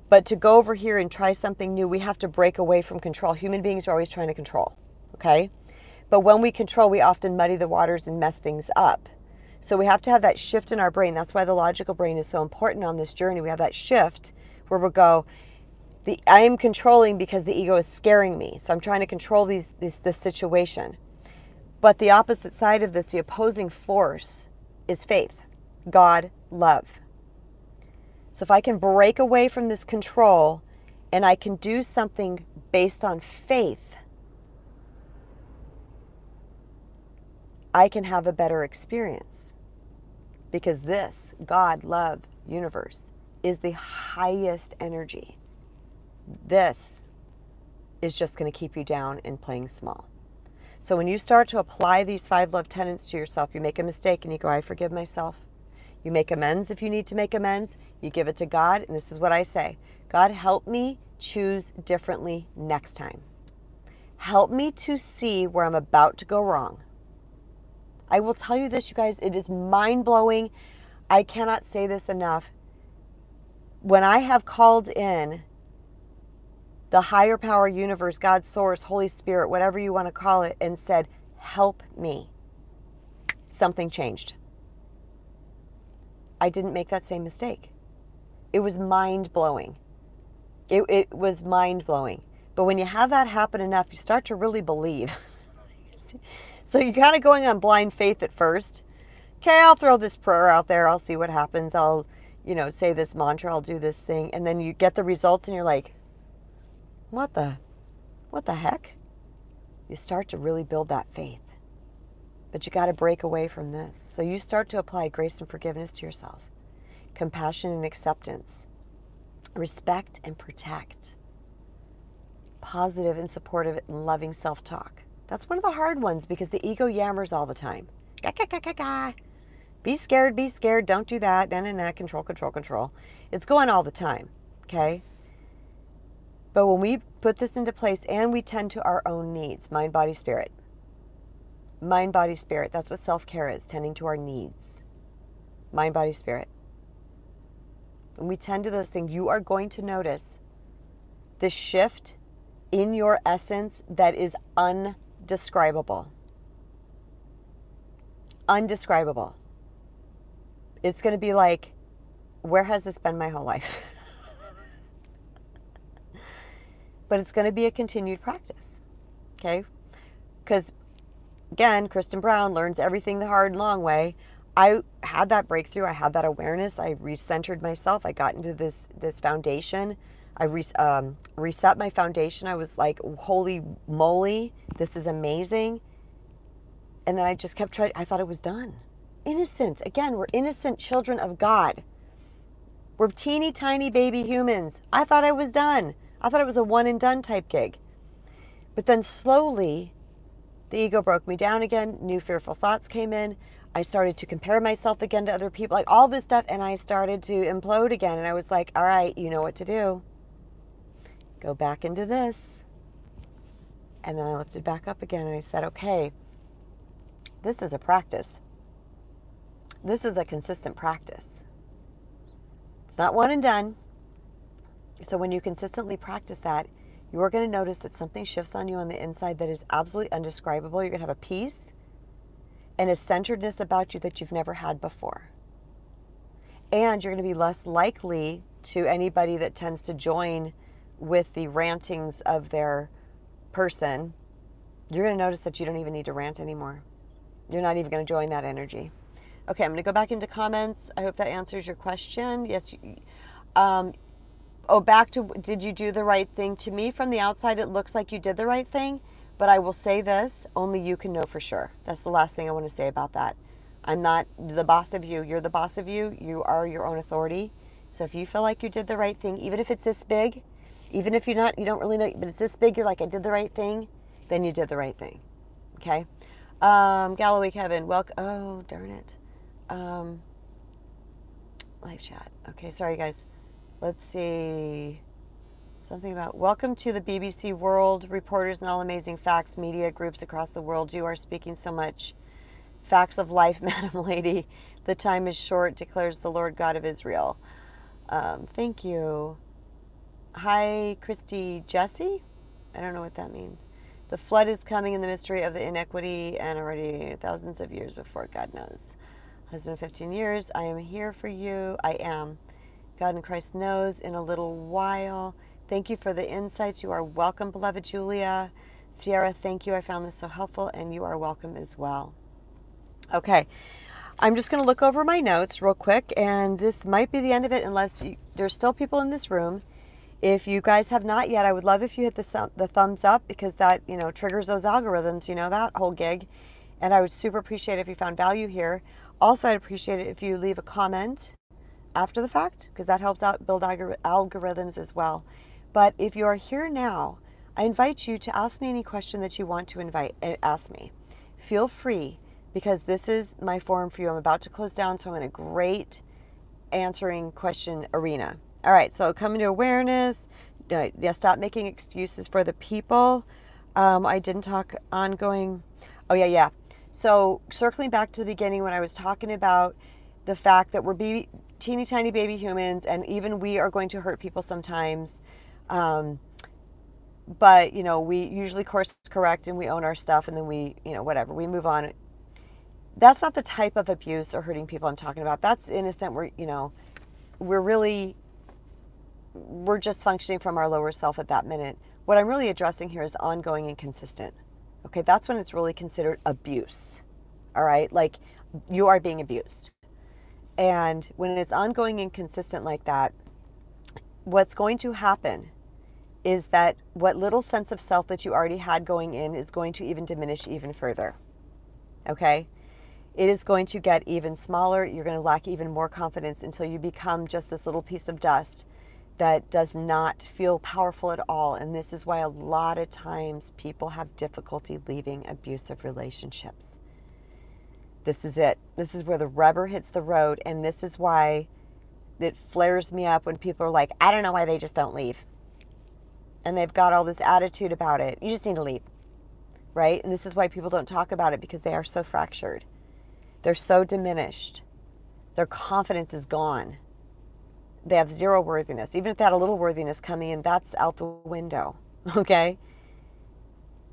But to go over here and try something new, we have to break away from control. Human beings are always trying to control, okay? But when we control, we often muddy the waters and mess things up. So we have to have that shift in our brain. That's why the logical brain is so important on this journey. We have that shift where we'll go, I am controlling because the ego is scaring me. So I'm trying to control this situation. But the opposite side of this, the opposing force, is faith, God, love. So if I can break away from this control and I can do something based on faith, I can have a better experience. Because this, God, love, universe, is the highest energy. This is just going to keep you down and playing small. So when you start to apply these 5 love tenets to yourself, you make a mistake and you go, I forgive myself. You make amends if you need to make amends. You give it to God. And this is what I say. God, help me choose differently next time. Help me to see where I'm about to go wrong. I will tell you this, you guys, it is mind-blowing. I cannot say this enough. When I have called in the higher power universe, God, source, Holy Spirit, whatever you want to call it, and said, help me, something changed. I didn't make that same mistake. It was mind-blowing. It was mind-blowing. But when you have that happen enough, you start to really believe. So you're kind of going on blind faith at first. Okay, I'll throw this prayer out there. I'll see what happens. I'll, say this mantra. I'll do this thing. And then you get the results and you're like, what the heck? You start to really build that faith. But you got to break away from this. So you start to apply grace and forgiveness to yourself. Compassion and acceptance. Respect and protect. Positive and supportive and loving self-talk. That's one of the hard ones because the ego yammers all the time. Be scared, don't do that. Control. It's going all the time, okay? But when we put this into place and we tend to our own needs, mind, body, spirit. Mind, body, spirit. That's what self-care is, tending to our needs. Mind, body, spirit. When we tend to those things, you are going to notice this shift in your essence that is undescribable. Undescribable. It's going to be like, where has this been my whole life? But it's going to be a continued practice, okay? Because, again, Kristen Brown learns everything the hard and long way. I had that breakthrough. I had that awareness. I recentered myself. I got into this foundation. I reset my foundation. I was like, holy moly, this is amazing. And then I just kept trying. I thought it was done. Innocent. Again, we're innocent children of God. We're teeny tiny baby humans. I thought I was done. I thought it was a one and done type gig. But then slowly, the ego broke me down again. New fearful thoughts came in. I started to compare myself again to other people, like all this stuff. And I started to implode again. And I was like, all right, you know what to do. Go back into this. And then I lifted back up again and I said, okay, this is a practice. This is a consistent practice. It's not one and done. So when you consistently practice that, you're going to notice that something shifts on you on the inside that is absolutely undescribable. You're going to have a peace and a centeredness about you that you've never had before. And you're going to be less likely to anybody that tends to join with the rantings of their person. You're going to notice that you don't even need to rant anymore. You're not even going to join that energy. Okay, I'm going to go back into comments. I hope that answers your question. Yes. Back to, did you do the right thing? To me, from the outside, it looks like you did the right thing. But I will say this, only you can know for sure. That's the last thing I want to say about that. I'm not the boss of you. You're the boss of you. You are your own authority. So if you feel like you did the right thing, even if it's this big, even if you don't really know, but it's this big, you're like, I did the right thing, then you did the right thing. Okay? Galloway Kevin, welcome. Oh, darn it. Live chat. Okay, sorry guys. Let's see. Something about welcome to the BBC World Reporters and All Amazing Facts media groups across the world. You are speaking so much. Facts of life, Madam Lady. The time is short, declares the Lord God of Israel. Thank you. Hi, Christy Jesse. I don't know what that means. The flood is coming in the mystery of the inequity and already thousands of years before, God knows. Husband 15 years. I am here for you. I am. God in Christ knows in a little while. Thank you for the insights. You are welcome, beloved Julia. Sierra, thank you. I found this so helpful, and you are welcome as well. Okay, I'm just going to look over my notes real quick, and this might be the end of it unless there's still people in this room. If you guys have not yet, I would love if you hit the thumbs up, because that, triggers those algorithms, that whole gig. And I would super appreciate it if you found value here. Also, I'd appreciate it if you leave a comment after the fact, because that helps out build algorithms as well. But if you are here now, I invite you to ask me any question that you want to ask me. Feel free, because this is my forum for you. I'm about to close down, so I'm in a great answering question arena. All right, so coming to awareness. Stop making excuses for the people. I didn't talk ongoing. Oh, yeah. So circling back to the beginning when I was talking about the fact that we're teeny tiny baby humans, and even we are going to hurt people sometimes. But, we usually course correct and we own our stuff, and then we, whatever, we move on. That's not the type of abuse or hurting people I'm talking about. That's innocent. We're just functioning from our lower self at that minute. What I'm really addressing here is ongoing and consistent. Okay, that's when it's really considered abuse. All right, like you are being abused. And when it's ongoing and consistent like that, what's going to happen is that what little sense of self that you already had going in is going to even diminish even further. Okay? It is going to get even smaller. You're going to lack even more confidence until you become just this little piece of dust that does not feel powerful at all. And this is why a lot of times people have difficulty leaving abusive relationships. This is it. This is where the rubber hits the road. And this is why it flares me up when people are like, I don't know why they just don't leave. And they've got all this attitude about it. You just need to leave, right? And this is why people don't talk about it, because they are so fractured. They're so diminished. Their confidence is gone. They have zero worthiness. Even if they had a little worthiness coming in, that's out the window, okay?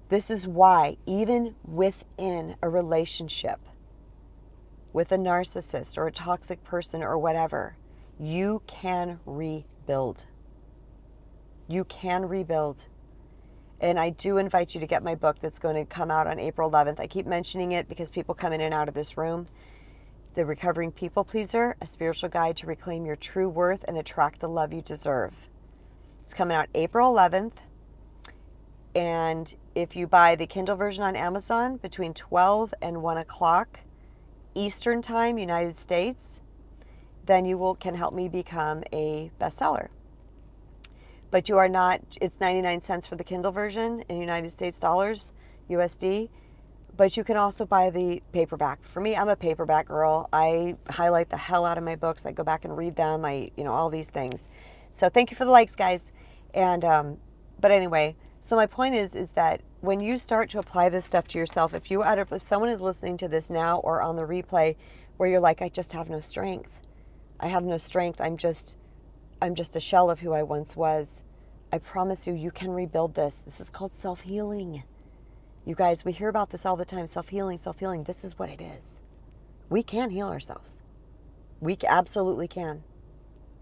This is why, even within a relationship with a narcissist or a toxic person or whatever, you can rebuild. You can rebuild. And I do invite you to get my book that's going to come out on April 11th. I keep mentioning it because people come in and out of this room. The Recovering People Pleaser, a spiritual guide to reclaim your true worth and attract the love you deserve. It's coming out April 11th. And if you buy the Kindle version on Amazon between 12 and 1 o'clock Eastern Time, United States, then you can help me become a bestseller. But you are not, it's 99 cents for the Kindle version in United States dollars, USD. But you can also buy the paperback. For me, I'm a paperback girl. I highlight the hell out of my books. I go back and read them. All these things. So thank you for the likes, guys. And, but anyway, so my point is that when you start to apply this stuff to yourself, if someone is listening to this now or on the replay where you're like, I just have no strength. I have no strength. I'm just a shell of who I once was. I promise you, you can rebuild this. This is called self-healing. You guys, we hear about this all the time. Self-healing, self-healing. This is what it is. We can heal ourselves. We absolutely can.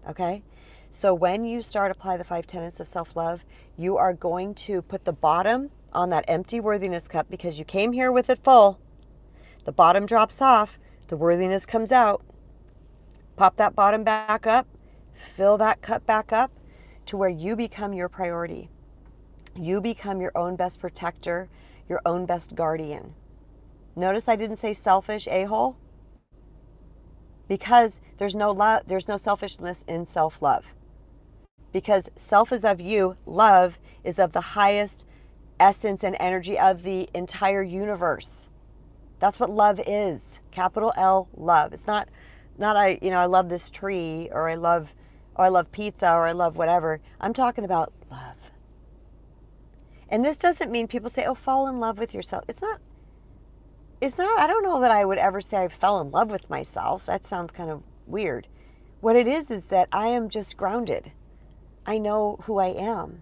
Okay? So when you start apply the 5 tenets of self-love, you are going to put the bottom on that empty worthiness cup because you came here with it full. The bottom drops off. The worthiness comes out. Pop that bottom back up. Fill that cup back up to where you become your priority. You become your own best protector, your own best guardian. Notice I didn't say selfish a-hole because there's no love, there's no selfishness in self-love. Because self is of you, love is of the highest essence and energy of the entire universe. That's what love is. Capital L, love. It's not I love this tree, or I love pizza, or I love whatever. I'm talking about love. And this doesn't mean people say, oh, fall in love with yourself. It's not, I don't know that I would ever say I fell in love with myself. That sounds kind of weird. What it is that I am just grounded. I know who I am.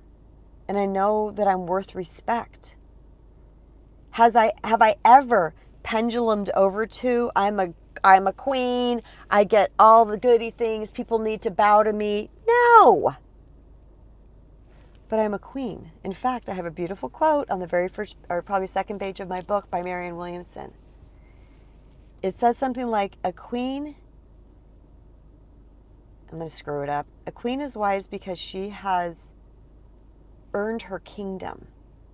And I know that I'm worth respect. Have I ever pendulumed over to I'm a queen, I get all the goody things, people need to bow to me? No. But I'm a queen. In fact, I have a beautiful quote on the very first, or probably second page of my book by Marianne Williamson. It says something like, a queen, I'm going to screw it up. A queen is wise because she has earned her kingdom.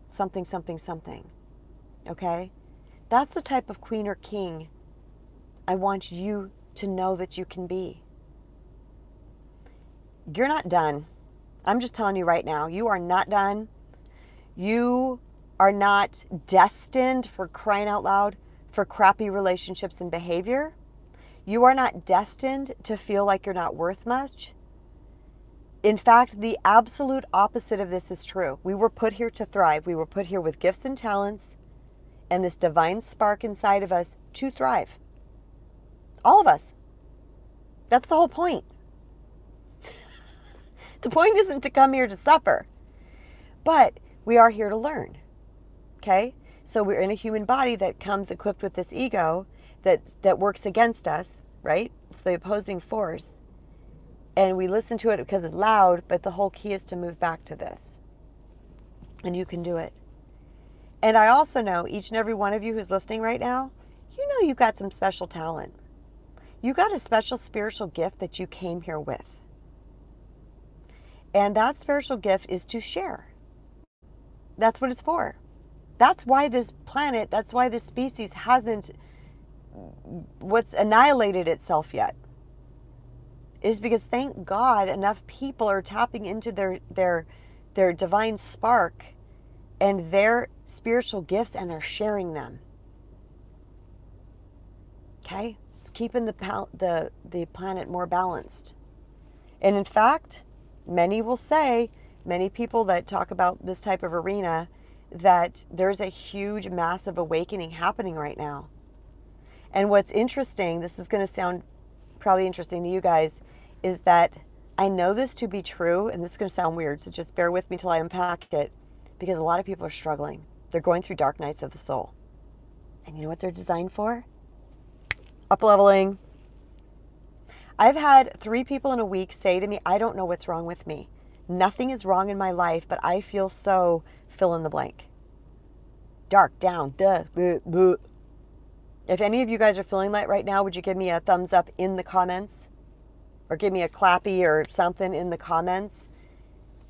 Something, something, something. Okay? That's the type of queen or king I want you to know that you can be. You're not done. I'm just telling you right now, you are not done. You are not destined, for crying out loud, for crappy relationships and behavior. You are not destined to feel like you're not worth much. In fact, the absolute opposite of this is true. We were put here to thrive. We were put here with gifts and talents and this divine spark inside of us to thrive. All of us. That's the whole point. The point isn't to come here to suffer, but we are here to learn. Okay? So we're in a human body that comes equipped with this ego that works against us, right? It's the opposing force. And we listen to it because it's loud, but the whole key is to move back to this. And you can do it. And I also know each and every one of you who's listening right now, you know you've got some special talent. You got a special spiritual gift that you came here with. And that spiritual gift is to share. That's what it's for. That's why this planet, that's why this species hasn't annihilated itself yet. Is because, thank God, enough people are tapping into their divine spark and their spiritual gifts, and they're sharing them. Okay? It's keeping the planet more balanced. And in fact, many will say, many people that talk about this type of arena, that there's a huge, massive awakening happening right now. And what's interesting, this is going to sound probably interesting to you guys, is that I know this to be true, and this is going to sound weird, so just bear with me till I unpack it, because a lot of people are struggling. They're going through dark nights of the soul. And you know what they're designed for? Up-leveling. I've had 3 people in a week say to me, I don't know what's wrong with me. Nothing is wrong in my life, but I feel so fill in the blank. Dark, down, duh, bleh, bleh. If any of you guys are feeling that right now, would you give me a thumbs up in the comments? Or give me a clappy or something in the comments?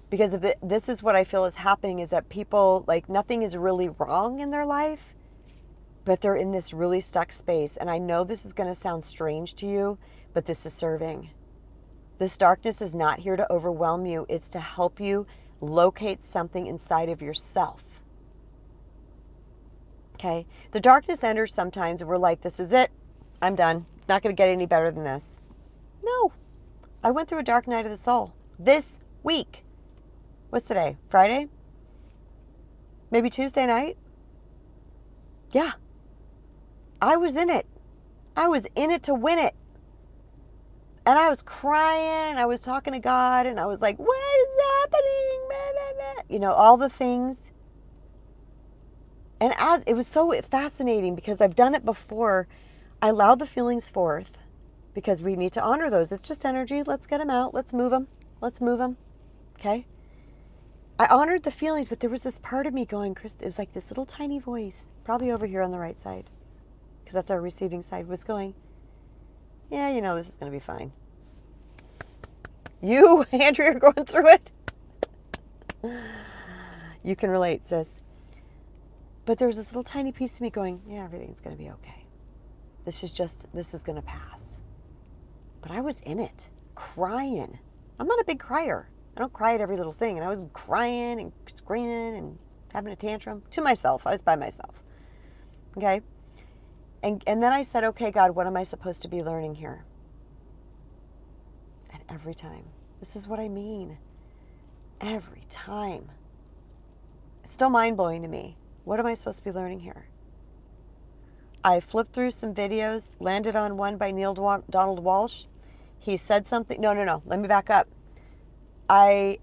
Because if this is what I feel is happening, is that people, like, nothing is really wrong in their life, but they're in this really stuck space. And I know this is going to sound strange to you, but this is serving. This darkness is not here to overwhelm you. It's to help you locate something inside of yourself. Okay? The darkness enters sometimes and we're like, this is it. I'm done. Not going to get any better than this. No. I went through a dark night of the soul this week. What's today? Friday? Maybe Tuesday night? Yeah. I was in it. I was in it to win it. And I was crying and I was talking to God and I was like, what is happening? Blah, blah, blah. You know, all the things. And it was so fascinating because I've done it before. I allowed the feelings forth because we need to honor those. It's just energy. Let's get them out. Let's move them. Let's move them. Okay? I honored the feelings, but there was this part of me going, Chris, it was like this little tiny voice, probably over here on the right side, because that's our receiving side, was going, yeah, you know, this is going to be fine. You, Andrea, are going through it. You can relate, sis. But there was this little tiny piece of me going, yeah, everything's going to be okay. This is going to pass. But I was in it, crying. I'm not a big crier. I don't cry at every little thing. And I was crying and screaming and having a tantrum to myself. I was by myself. Okay? And then I said, okay, God, what am I supposed to be learning here? And every time, this is what I mean. Every time. It's still mind-blowing to me. What am I supposed to be learning here? I flipped through some videos, landed on one by Neil Donald Walsh. He said something. No. Let me back up. I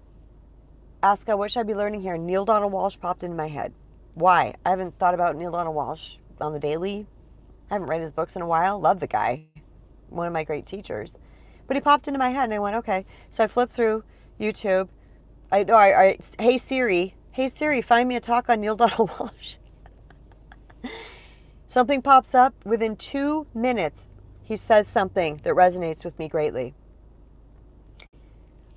asked God, what should I be learning here? Neil Donald Walsh popped into my head. Why? I haven't thought about Neil Donald Walsh on the daily. I haven't read his books in a while. Love the guy. One of my great teachers. But he popped into my head and I went, okay. So I flipped through YouTube. Hey Siri, find me a talk on Neil Donald Walsh. Something pops up. Within 2 minutes, he says something that resonates with me greatly.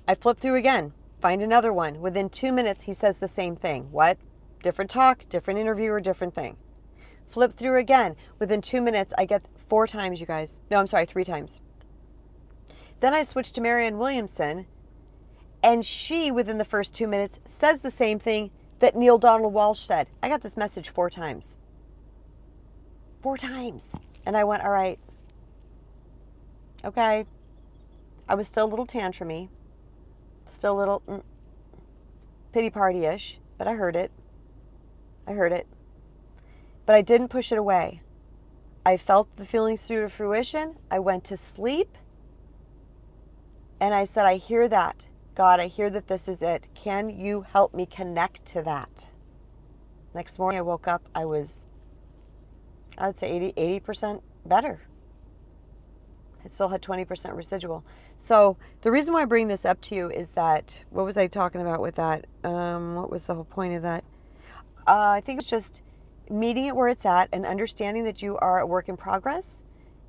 I flip through again, find another one. Within 2 minutes, he says the same thing. What? Different talk, different interviewer, different thing. Flip through again. Within 2 minutes, I get 4 times, you guys. No, I'm sorry, 3 times. Then I switch to Marianne Williamson, and she, within the first 2 minutes, says the same thing that Neil Donald Walsh said. I got this message 4 times. 4 times. And I went, all right. Okay. I was still a little tantrumy. Still a little pity party-ish, but I heard it. But I didn't push it away. I felt the feelings through to fruition. I went to sleep. And I said, I hear that. God, I hear that this is it. Can you help me connect to that? Next morning I woke up, I would say 80% better. I still had 20% residual. So the reason why I bring this up to you is that, what was I talking about with that? What was the whole point of that? I think it's just meeting it where it's at and understanding that you are a work in progress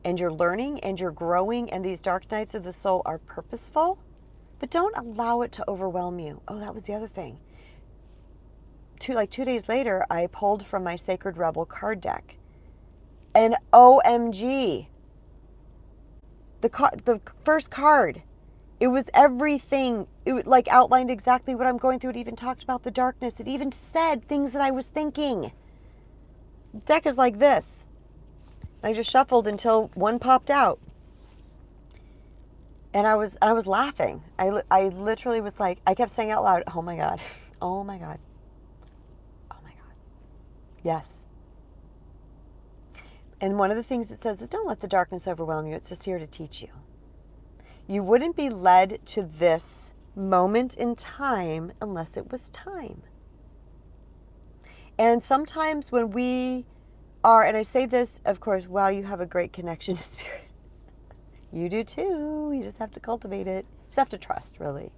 and you're learning and you're growing, and these dark nights of the soul are purposeful, but don't allow it to overwhelm you. Oh, that was the other thing. 2 days later, I pulled from my Sacred Rebel card deck. And OMG, the first card, it was everything. It outlined exactly what I'm going through. It even talked about the darkness. It even said things that I was thinking. The deck is like this. I just shuffled until one popped out. And I was laughing. I literally was like, I kept saying out loud, oh my God, oh my God, oh my God. Yes. And one of the things it says is don't let the darkness overwhelm you. It's just here to teach you. You wouldn't be led to this moment in time unless it was time. And sometimes when we are, and I say this, of course, wow, you have a great connection to spirit. You do too. You just have to cultivate it. You just have to trust, really.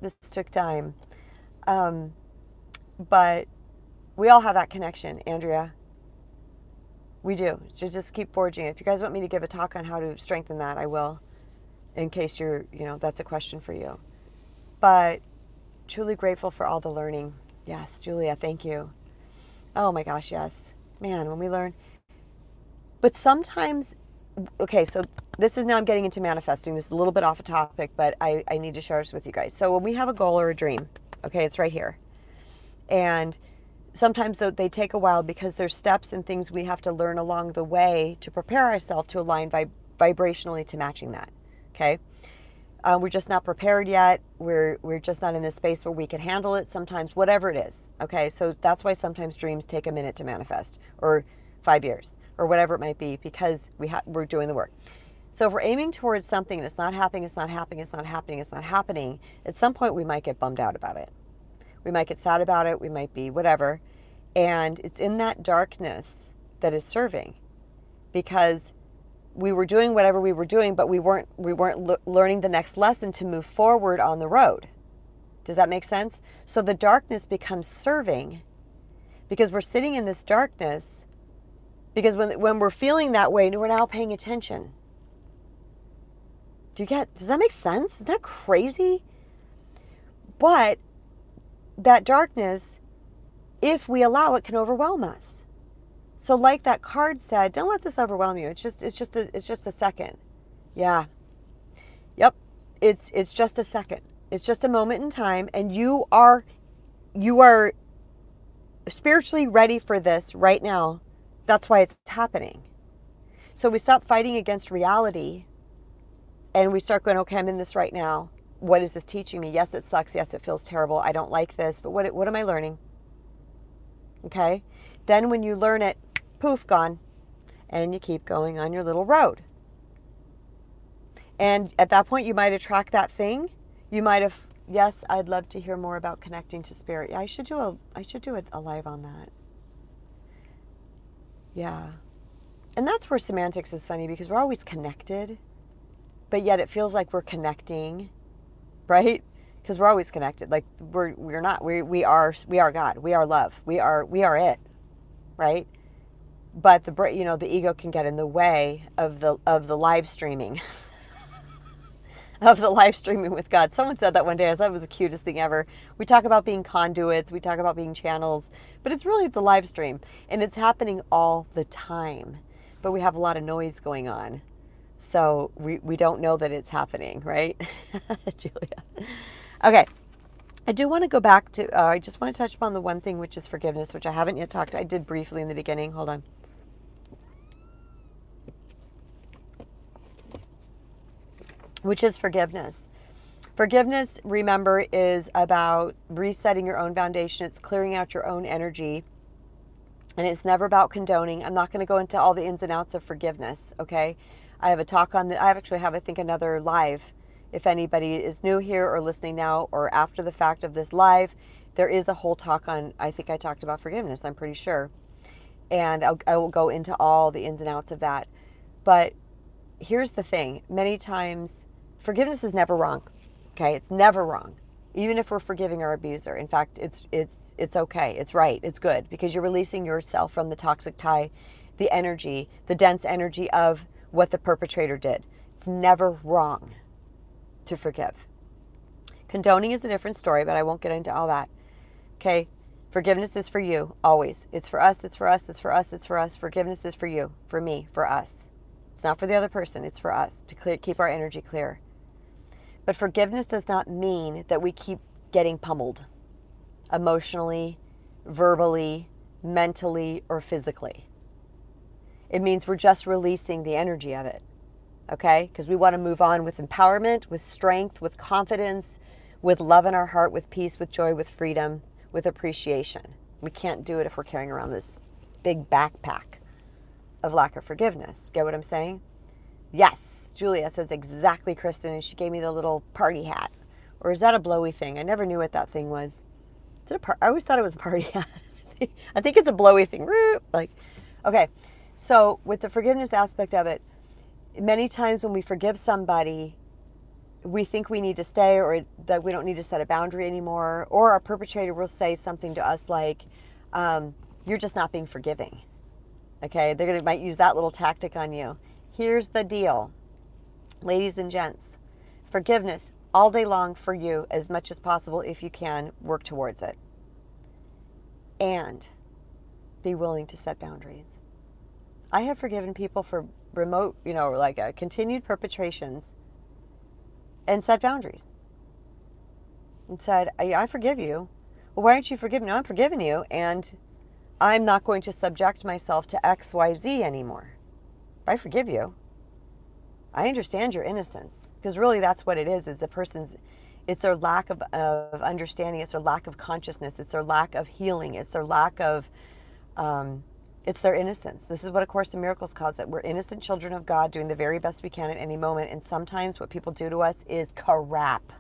This took time. But we all have that connection, Andrea. We do. So just keep forging it. If you guys want me to give a talk on how to strengthen that, I will, in case that's a question for you. But truly grateful for all the learning. Yes, Julia, thank you. Oh my gosh, yes. Man, when we learn. But sometimes, okay, so this is now I'm getting into manifesting. This is a little bit off a topic, but I need to share this with you guys. So when we have a goal or a dream, okay, it's right here. And sometimes they take a while because there's steps and things we have to learn along the way to prepare ourselves to align vibrationally to matching that, okay? We're just not prepared yet. We're just not in this space where we can handle it sometimes, whatever it is, okay? So that's why sometimes dreams take a minute to manifest, or 5 years, or whatever it might be, because we're doing the work. So if we're aiming towards something and it's not happening, it's not happening, it's not happening, it's not happening, at some point we might get bummed out about it. We might get sad about it. We might be whatever. And it's in that darkness that is serving, because we were doing whatever we were doing, but we weren't learning the next lesson to move forward on the road. Does that make sense? So the darkness becomes serving, because we're sitting in this darkness, because when we're feeling that way, we're now paying attention. Does that make sense? Is that crazy? But that darkness, if we allow it, can overwhelm us. So like that card said, don't let this overwhelm you. It's just a second. Yeah. Yep. It's just a second. It's just a moment in time, and you are spiritually ready for this right now. That's why it's happening. So we stop fighting against reality, and we start going, okay, I'm in this right now. What is this teaching me? Yes, it sucks. Yes, it feels terrible. I don't like this, but what am I learning? Okay. Then when you learn it, poof, gone. And you keep going on your little road. And at that point, you might attract that thing. You might have, yes, I'd love to hear more about connecting to spirit. Yeah, I should do a live on that. Yeah. And that's where semantics is funny, because we're always connected, but yet it feels like we're connecting, right? Because we're always connected. Like we're not. We are God. We are love. We are it, right? But the ego can get in the way of the live streaming, of the live streaming with God. Someone said that one day. I thought it was the cutest thing ever. We talk about being conduits. We talk about being channels, but it's a live stream, and it's happening all the time. But we have a lot of noise going on. So we don't know that it's happening, right? Julia. Okay. I do want to go back to, I just want to touch upon the one thing, which is forgiveness, which I haven't yet talked. I did briefly in the beginning. Hold on. Which is forgiveness. Forgiveness, remember, is about resetting your own foundation. It's clearing out your own energy. And it's never about condoning. I'm not going to go into all the ins and outs of forgiveness, okay? I have a talk on I actually have, I think, another live. If anybody is new here or listening now or after the fact of this live, there is a whole talk on, I think I talked about forgiveness, I'm pretty sure. And I will go into all the ins and outs of that. But here's the thing. Many times, forgiveness is never wrong, okay? It's never wrong. Even if we're forgiving our abuser. In fact, it's okay. It's right. It's good, because you're releasing yourself from the toxic tie, the energy, the dense energy of what the perpetrator did. It's never wrong to forgive. Condoning is a different story, but I won't get into all that. Okay? Forgiveness is for you, always. It's for us, it's for us, it's for us, it's for us. Forgiveness is for you, for me, for us. It's not for the other person, it's for us, to keep our energy clear. But forgiveness does not mean that we keep getting pummeled emotionally, verbally, mentally, or physically. It means we're just releasing the energy of it, okay? Because we want to move on with empowerment, with strength, with confidence, with love in our heart, with peace, with joy, with freedom, with appreciation. We can't do it if we're carrying around this big backpack of lack of forgiveness. Get what I'm saying? Yes, Julia says exactly, Kristen, and she gave me the little party hat. Or is that a blowy thing? I never knew what that thing was. Is it I always thought it was a party hat. I think it's a blowy thing. Like, okay. So with the forgiveness aspect of it, many times when we forgive somebody, we think we need to stay, or that we don't need to set a boundary anymore, or our perpetrator will say something to us like, you're just not being forgiving. Okay, might use that little tactic on you. Here's the deal, ladies and gents. Forgiveness all day long for you, as much as possible if you can, work towards it. And be willing to set boundaries. I have forgiven people for remote, continued perpetrations, and set boundaries. And said, I forgive you. Well, why don't you forgive me? No, I'm forgiving you, and I'm not going to subject myself to X, Y, Z anymore. I forgive you. I understand your innocence. Because really that's what it is it's their lack of understanding, it's their lack of consciousness, it's their lack of healing, it's their lack of It's their innocence. This is what A Course in Miracles calls it. We're innocent children of God doing the very best we can at any moment. And sometimes what people do to us is crap.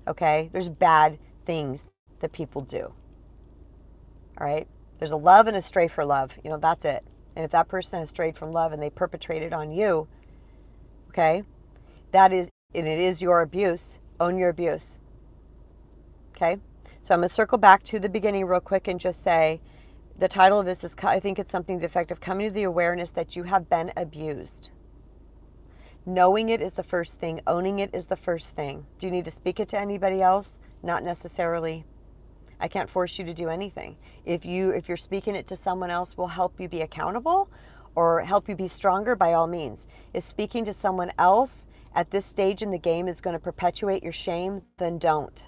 Okay? There's bad things that people do. All right? There's a love and a stray for love. You know, that's it. And if that person has strayed from love and they perpetrate it on you, okay, that is, and it is your abuse. Own your abuse. Okay? So I'm going to circle back to the beginning real quick and just say, the title of this is, I think it's something defective, coming to the awareness that you have been abused. Knowing it is the first thing. Owning it is the first thing. Do you need to speak it to anybody else? Not necessarily. I can't force you to do anything. If you're speaking it to someone else will help you be accountable or help you be stronger, by all means. If speaking to someone else at this stage in the game is going to perpetuate your shame, then don't.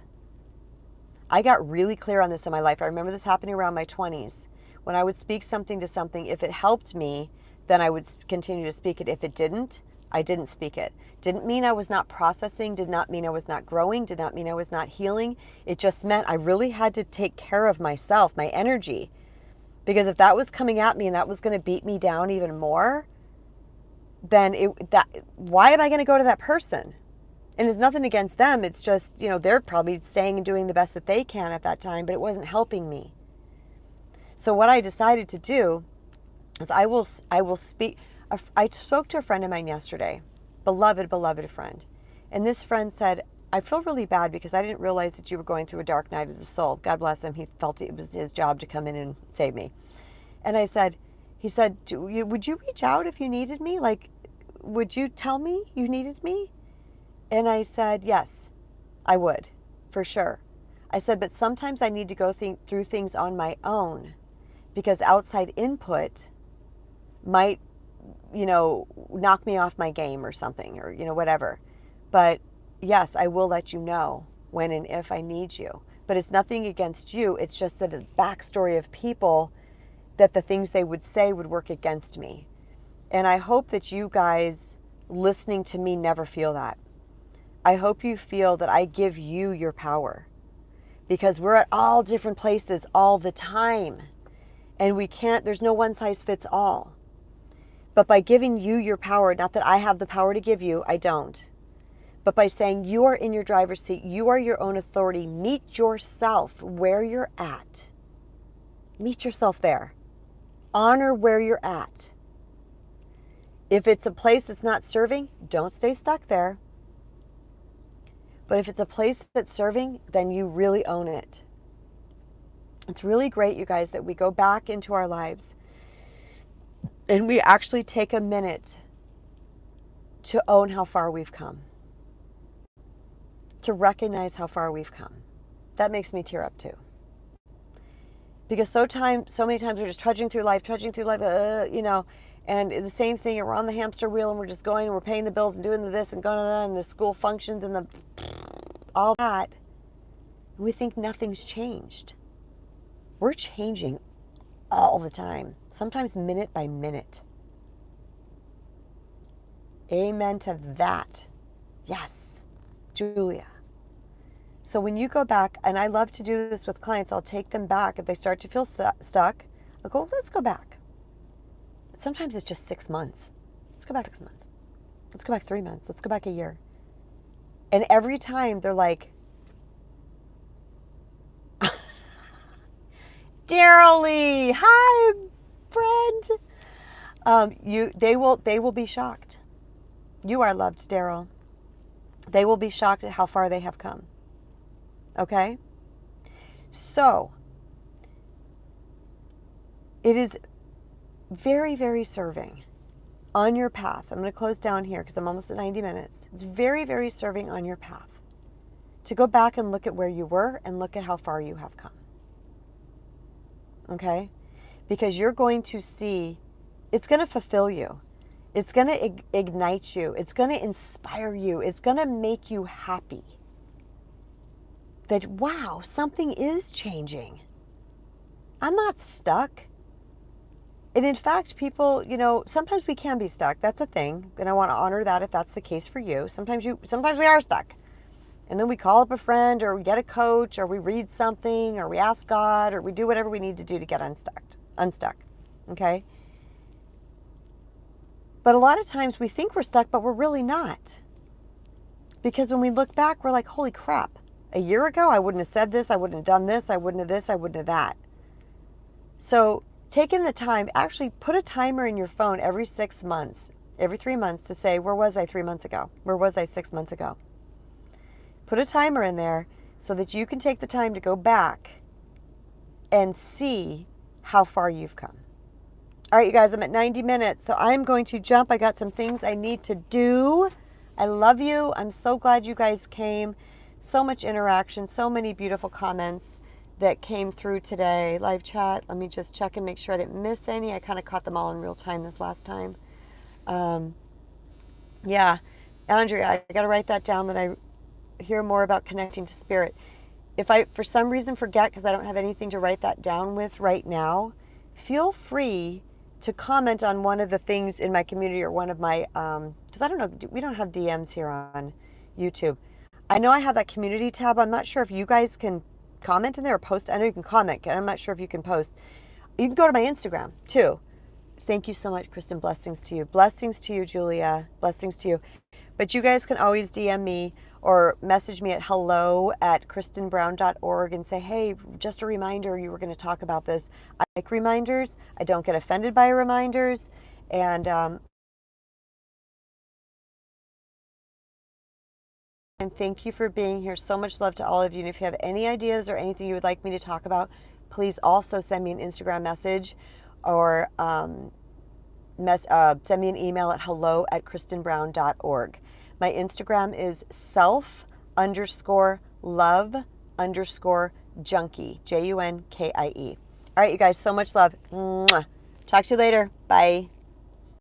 I got really clear on this in my life. I remember this happening around my 20s. When I would speak something to something, if it helped me, then I would continue to speak it. If it didn't, I didn't speak it. Didn't mean I was not processing, did not mean I was not growing, did not mean I was not healing. It just meant I really had to take care of myself, my energy. Because if that was coming at me and that was going to beat me down even more, then why am I going to go to that person? And it's nothing against them. It's just, you know, they're probably staying and doing the best that they can at that time, but it wasn't helping me. So what I decided to do is I will speak. I spoke to a friend of mine yesterday, beloved friend. And this friend said, I feel really bad because I didn't realize that you were going through a dark night of the soul. God bless him. He felt it was his job to come in and save me. And he said, would you reach out if you needed me? Like, would you tell me you needed me? And I said, yes, I would, for sure. I said, but sometimes I need to go through things on my own because outside input might, you know, knock me off my game or something, or, you know, whatever. But yes, I will let you know when and if I need you. But it's nothing against you. It's just that the backstory of people, that the things they would say would work against me. And I hope that you guys listening to me never feel that. I hope you feel that I give you your power, because we're at all different places all the time. And there's no one size fits all. But by giving you your power, not that I have the power to give you, I don't. But by saying you are in your driver's seat, you are your own authority, meet yourself where you're at. Meet yourself there. Honor where you're at. If it's a place that's not serving, don't stay stuck there. But if it's a place that's serving, then you really own it. It's really great, you guys, that we go back into our lives and we actually take a minute to own how far we've come, to recognize how far we've come. That makes me tear up too. Because so many times we're just trudging through life, you know, and the same thing, we're on the hamster wheel and we're just going and we're paying the bills and doing this and going on and the school functions and all that. And we think nothing's changed. We're changing all the time, sometimes minute by minute. Amen to that. Yes, Julia. So when you go back, and I love to do this with clients, I'll take them back. If they start to feel stuck, I'll go, let's go back. Sometimes it's just 6 months. Let's go back 6 months. Let's go back 3 months. Let's go back a year. And every time they're like, Daryl Lee, hi, friend. They will be shocked. You are loved, Daryl. They will be shocked at how far they have come. Okay? So, it is very, very serving on your path. I'm going to close down here because I'm almost at 90 minutes. It's very, very serving on your path to go back and look at where you were and look at how far you have come. Okay? Because you're going to see, it's going to fulfill you. It's going to ignite you. It's going to inspire you. It's going to make you happy. That, wow, something is changing. I'm not stuck. And in fact, people, you know, sometimes we can be stuck. That's a thing. And I want to honor that if that's the case for you. Sometimes we are stuck. And then we call up a friend, or we get a coach, or we read something, or we ask God, or we do whatever we need to do to get unstuck. okay? But a lot of times we think we're stuck, but we're really not. Because when we look back, we're like, holy crap. A year ago, I wouldn't have said this, I wouldn't have done this, I wouldn't have this, I wouldn't have that. So taking the time, actually put a timer in your phone every 6 months, every 3 months to say, where was I 3 months ago? Where was I 6 months ago? Put a timer in there so that you can take the time to go back and see how far you've come. All right, you guys, I'm at 90 minutes, so I'm going to jump. I got some things I need to do. I love you. I'm so glad you guys came. So much interaction, so many beautiful comments that came through today. Live chat, let me just check and make sure I didn't miss any. I kind of caught them all in real time this last time. Yeah, Andrea, I got to write that down, that I hear more about connecting to spirit. If I, for some reason, forget because I don't have anything to write that down with right now, feel free to comment on one of the things in my community or one of my, because I don't know, we don't have DMs here on YouTube. I know I have that community tab. I'm not sure if you guys can comment in there or post. I know you can comment. I'm not sure if you can post. You can go to my Instagram too. Thank you so much, Kristen. Blessings to you. Blessings to you, Julia. Blessings to you. But you guys can always DM me or message me at hello@kristenbrown.org and say, hey, just a reminder, you were going to talk about this. I like reminders. I don't get offended by reminders. And thank you for being here. So much love to all of you. And if you have any ideas or anything you would like me to talk about, please also send me an Instagram message or send me an email at hello@kristenbrown.org. My Instagram is self_love_junkie, JUNKIE. All right, you guys, so much love. Mwah. Talk to you later. Bye.